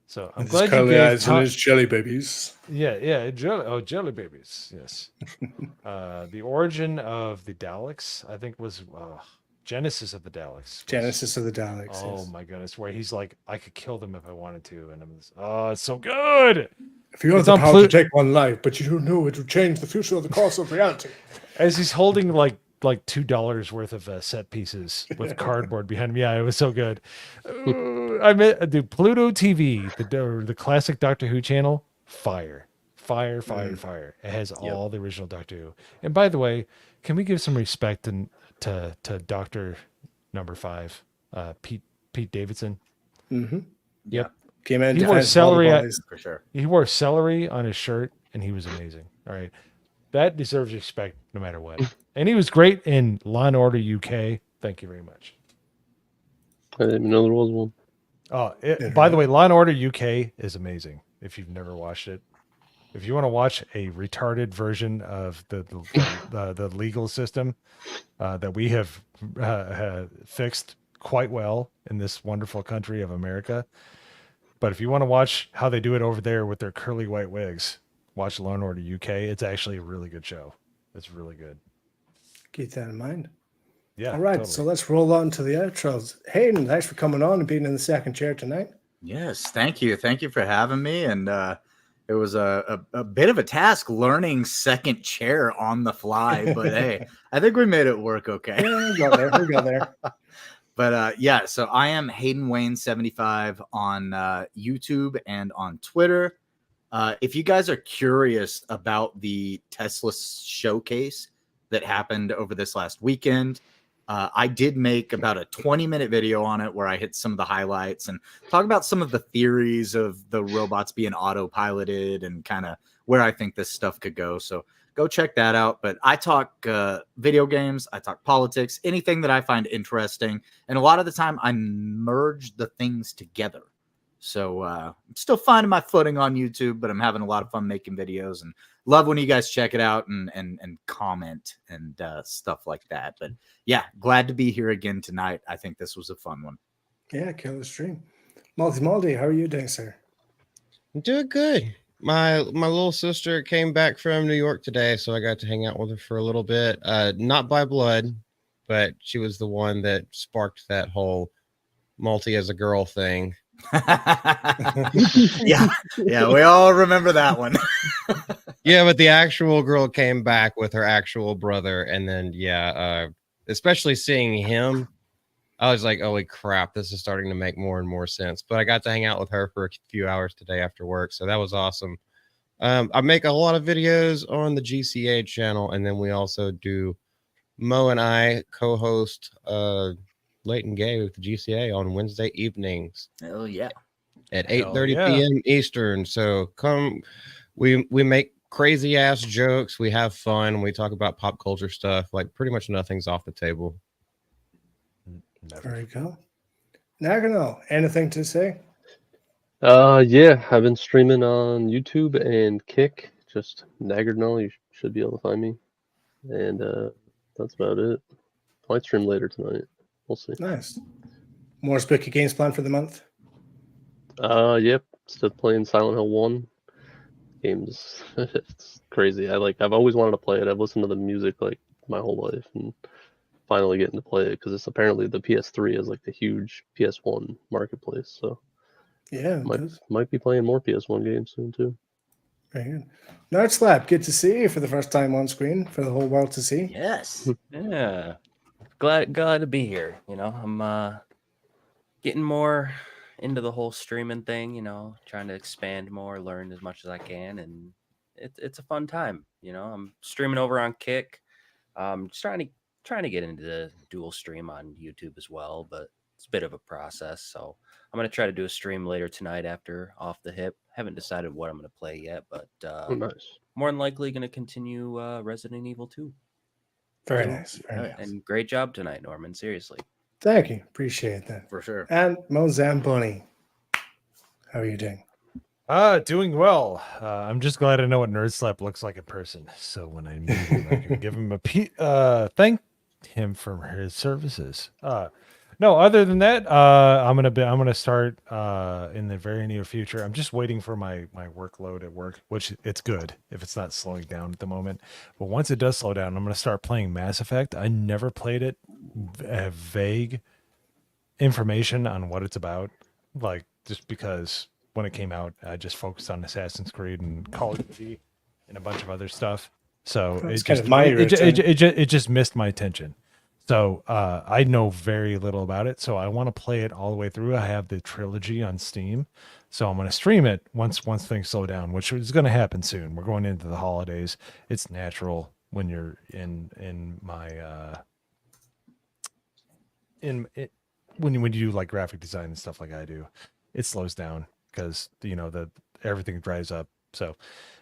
So I'm With glad his you curly gave eyes and his jelly babies. jelly babies. Yes. The origin of the Daleks, I think, was Genesis of the Daleks. Genesis of the Daleks. Oh yes. my goodness, where he's like, I could kill them if I wanted to, and it's so good. If you have It's the on power to take one life, but you don't know it will change the future of the course of reality. As he's holding like $2 worth of set pieces with cardboard behind him. Yeah, it was so good. I mean, dude, Pluto TV, the classic Doctor Who channel, fire. It has all the original Doctor Who. And by the way, can we give some respect to Doctor number 5, Pete Davidson? Mm-hmm. Yep. Came in He wore defense of all the celery boys. For sure. He wore celery on his shirt, and he was amazing. All right. That deserves respect no matter what. And he was great in Law and Order UK. Thank you very much. I didn't even know there was one. By the way, Law and Order UK is amazing. If you've never watched it, if you want to watch a retarded version of the legal system that we have fixed quite well in this wonderful country of America, but if you want to watch how they do it over there with their curly white wigs, watch Law and Order UK. It's actually a really good show. It's really good. Keep that in mind. Yeah. All right, totally. so let's roll on to the outros. Hayden, thanks for coming on and being in the second chair tonight. Yes, thank you. Thank you for having me. And it was a bit of a task learning second chair on the fly, but hey, I think we made it work okay. Yeah, we got there. But yeah, so I am Hayden Wayne 75 on YouTube and on Twitter. If you guys are curious about the Tesla showcase that happened over this last weekend, I did make about a 20-minute video on it where I hit some of the highlights and talk about some of the theories of the robots being autopiloted and kind of where I think this stuff could go. So go check that out. But I talk video games, I talk politics, anything that I find interesting. And a lot of the time I merge the things together. So I'm still finding my footing on YouTube, but I'm having a lot of fun making videos and love when you guys check it out and comment and stuff like that. But yeah, glad to be here again tonight. I think this was a fun one. Yeah, killer stream. Malty, how are you doing, sir? I'm doing good. My little sister came back from New York today, so I got to hang out with her for a little bit. Not by blood, but she was the one that sparked that whole Malty as a girl thing. yeah, we all remember that one. Yeah, but the actual girl came back with her actual brother, and then especially seeing him, I was like, holy crap, this is starting to make more and more sense. But I got to hang out with her for a few hours today after work, so that was awesome. I make a lot of videos on the GCA channel, and then we also do, Mo and I co-host Late and Gay with the GCA on Wednesday evenings. Oh yeah. At 8:30 p.m. Eastern. So come, we make crazy ass jokes, we have fun, we talk about pop culture stuff, like pretty much nothing's off the table. There you go. Nagano, anything to say? Yeah, I've been streaming on YouTube and Kick. Just Nagano, you should be able to find me. And that's about it. I might stream later tonight. We'll see. Nice. More spooky games planned for the month? Yep. Still playing Silent Hill 1. Games, it's crazy. I've always wanted to play it. I've listened to the music like my whole life, and finally getting to play it because it's apparently the PS3 is like the huge PS1 marketplace. So yeah, might be playing more PS1 games soon too. Very good. Nerd Slap, good to see you for the first time on screen for the whole world to see. Yes. Yeah. Glad to be here. You know, I'm getting more into the whole streaming thing, you know, trying to expand more, learn as much as I can, and it's a fun time. You know, I'm streaming over on Kick. Just trying to get into the dual stream on YouTube as well, but it's a bit of a process. So I'm gonna try to do a stream later tonight after Off the Hip. Haven't decided what I'm gonna play yet, but nice. More than likely gonna continue Resident Evil 2. Very nice. Very nice. And great job tonight, Norman. Seriously. Thank you. Appreciate that. For sure. And Mo Zamboni, how are you doing? Doing well. I'm just glad I know what Nerd Slap looks like in person. So when I meet him, I can give him thank him for his services. No, other than that, I'm gonna start in the very near future. I'm just waiting for my workload at work, which it's good if it's not slowing down at the moment. But once it does slow down, I'm gonna start playing Mass Effect. I never played it. I have vague information on what it's about, like just because when it came out, I just focused on Assassin's Creed and Call of Duty and a bunch of other stuff. So That's it kind just of my it just missed my attention. So I know very little about it. So I want to play it all the way through. I have the trilogy on Steam, so I'm going to stream it once things slow down, which is going to happen soon. We're going into the holidays. It's natural when you're in my when you do like graphic design and stuff like I do, it slows down because the everything dries up. So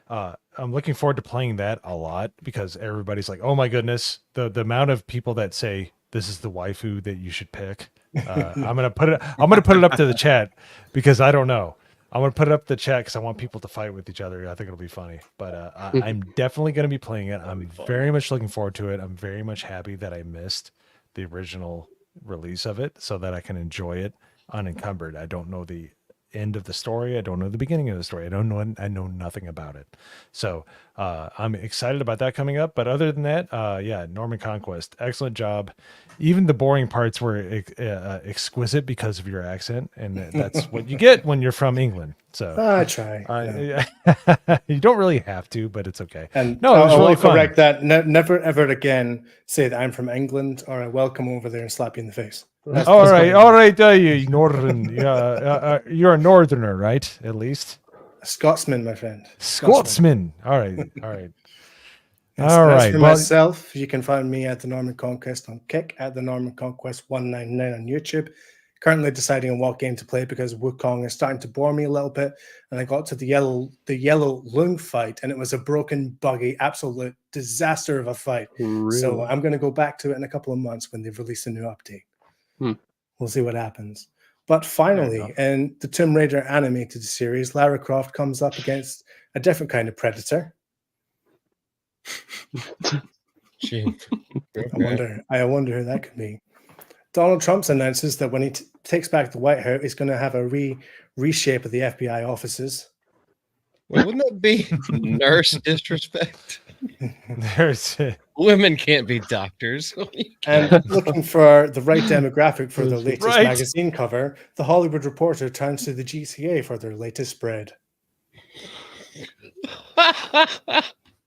I'm looking forward to playing that a lot because everybody's like, oh my goodness, the amount of people that say this is the waifu that you should pick. I'm gonna put it up to the chat because I don't know. I'm gonna put it up to the chat because I want people to fight with each other. I think it'll be funny. But I'm definitely gonna be playing it. I'm very much looking forward to it. I'm very much happy that I missed the original release of it so that I can enjoy it unencumbered. I don't know the end of the story. I don't know the beginning of the story. I know nothing about it. So I'm excited about that coming up. But other than that, yeah, Norman Conquest, excellent job. Even the boring parts were exquisite because of your accent, and that's what you get when you're from England. So I try. You don't really have to, but it's okay. And no, it was really fun. Correct that. Never ever again say that I'm from England or I will come over there and slap you in the face. All right, you northern, you're a northerner, right? At least a Scotsman, my friend. Scotsman. All right. As for myself, you can find me at the Norman Conquest on Kick, at the Norman Conquest 199 on YouTube. Currently deciding on what game to play because Wukong is starting to bore me a little bit, and I got to the yellow loon fight, and it was a broken, buggy, absolute disaster of a fight. Really? So I'm going to go back to it in a couple of months when they've released a new update. We'll see what happens. But finally, in the Tomb Raider animated series, Lara Croft comes up against a different kind of predator. I wonder who that could be. Donald Trump announces that when he takes back the White House, he's going to have a reshape of the FBI offices. Well, wouldn't that be nurse disrespect? Women can't be doctors. And looking for the right demographic for the latest magazine cover, the Hollywood Reporter turns to the GCA for their latest spread.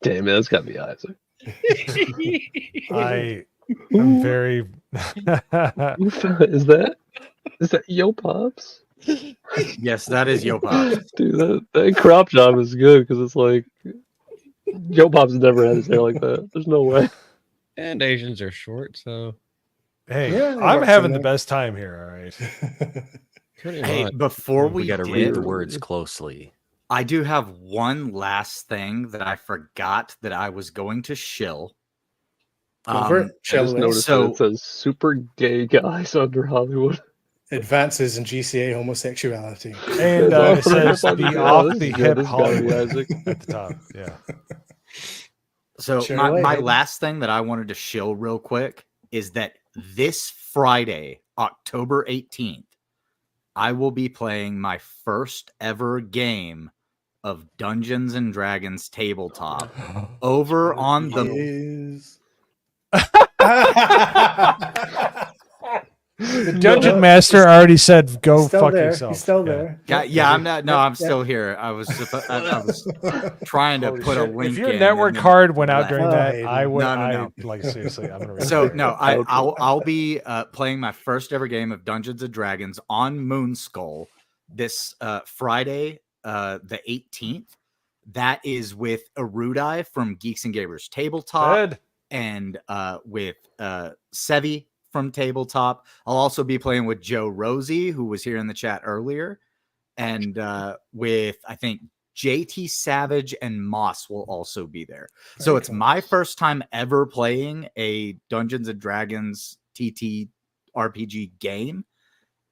Damn it, that's got to be Isaac. I'm very. Is that Yo Pops? Yes, that is Yo Pops. Dude, that crop job is good because it's like Yo Pops never had his hair like that. There's no way. And Asians are short, so hey, I'm having the best time here. All right. Hey, before we got to read the words closely. I do have one last thing that I forgot that I was going to shill. I just noticed that it says super gay guys under Hollywood. Advances in GCA homosexuality. And it says the off the hip Hollywood at the top. Yeah. So my last thing that I wanted to shill real quick is that this Friday, October 18th, I will be playing my first ever game of Dungeons and Dragons tabletop over on the The Dungeon Master already said, "Go fuck yourself." He's still there. Yeah, I'm not. No, I'm still here. I was trying to put a link. If your in network card went out during that, No. I would. No. Like seriously, I'm gonna. Read So no, I'll be playing my first ever game of Dungeons and Dragons on Moonskull this Friday, the 18th. That is with Erudai from Geeks and Gamers Tabletop, and with Sevi from Tabletop. I'll also be playing with Joe Rosie, who was here in the chat earlier, and with I think JT Savage and Moss will also be there. So it's my first time ever playing a Dungeons and Dragons TT RPG game,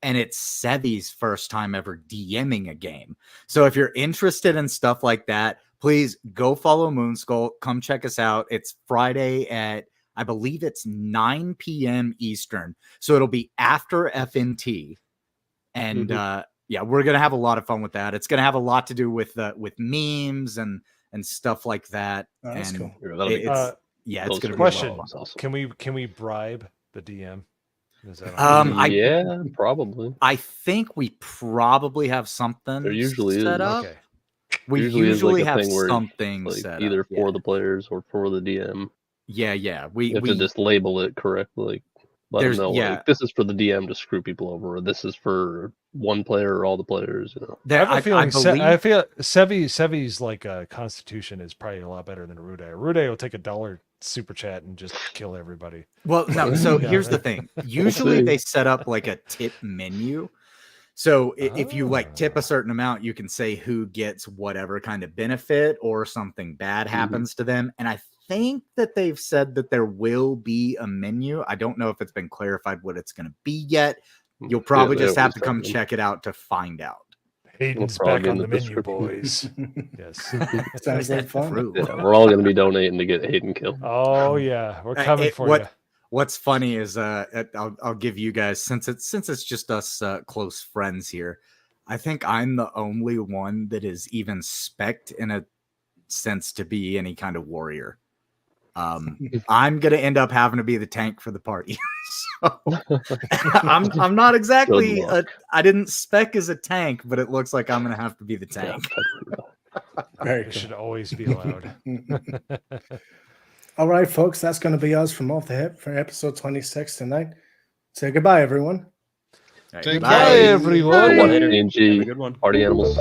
and it's Sevy's first time ever DMing a game. So if you're interested in stuff like that, please go follow Moonskull. Come check us out. It's Friday at, I believe it's 9 p.m. Eastern. So it'll be after FNT. And yeah, we're going to have a lot of fun with that. It's going to have a lot to do with memes and stuff like that. Oh, that's and cool. Yeah, it's going to be question. awesome. Can we bribe the DM? Is that yeah, probably. I think we probably have something There usually set is. up. Okay. We is usually like a have thing where, something like, set either up. for the players or for the DM. Yeah. We have to just label it correctly. Let them There's- know, yeah. like, this is for the DM to screw people over, or this is for one player or all the players. You know, I have a feeling. believe- I feel Sevy's like constitution is probably a lot better than Rude. Rude will take $1 super chat and just kill everybody. Well, no. So Yeah, here's the right. thing. Usually see. they set up like a tip menu. So if you like tip a certain amount, you can say who gets whatever kind of benefit or something bad happens to them. And I think that they've said that there will be a menu. I don't know if it's been clarified what it's going to be yet. You'll probably they just have always to come have them. check it out to find out. Hayden's probably back be on in the the menu, description. boys. Yes. Sounds like fun. True. yeah, we're all going to be donating to get Hayden killed. Oh yeah, we're coming for you. What's funny is I'll give you guys, since it's just us close friends here, I think I'm the only one that is even spec'd in a sense to be any kind of warrior. I'm gonna end up having to be the tank for the party. So, I'm not exactly I didn't spec as a tank, but it looks like I'm gonna have to be the tank. Very It cool. should always be allowed. All right, folks, that's going to be us from Off the Hip for episode 26 tonight. Say goodbye, everyone. All right, Take bye. Bye, everyone. One Later. TNG, Have a good one. party animals.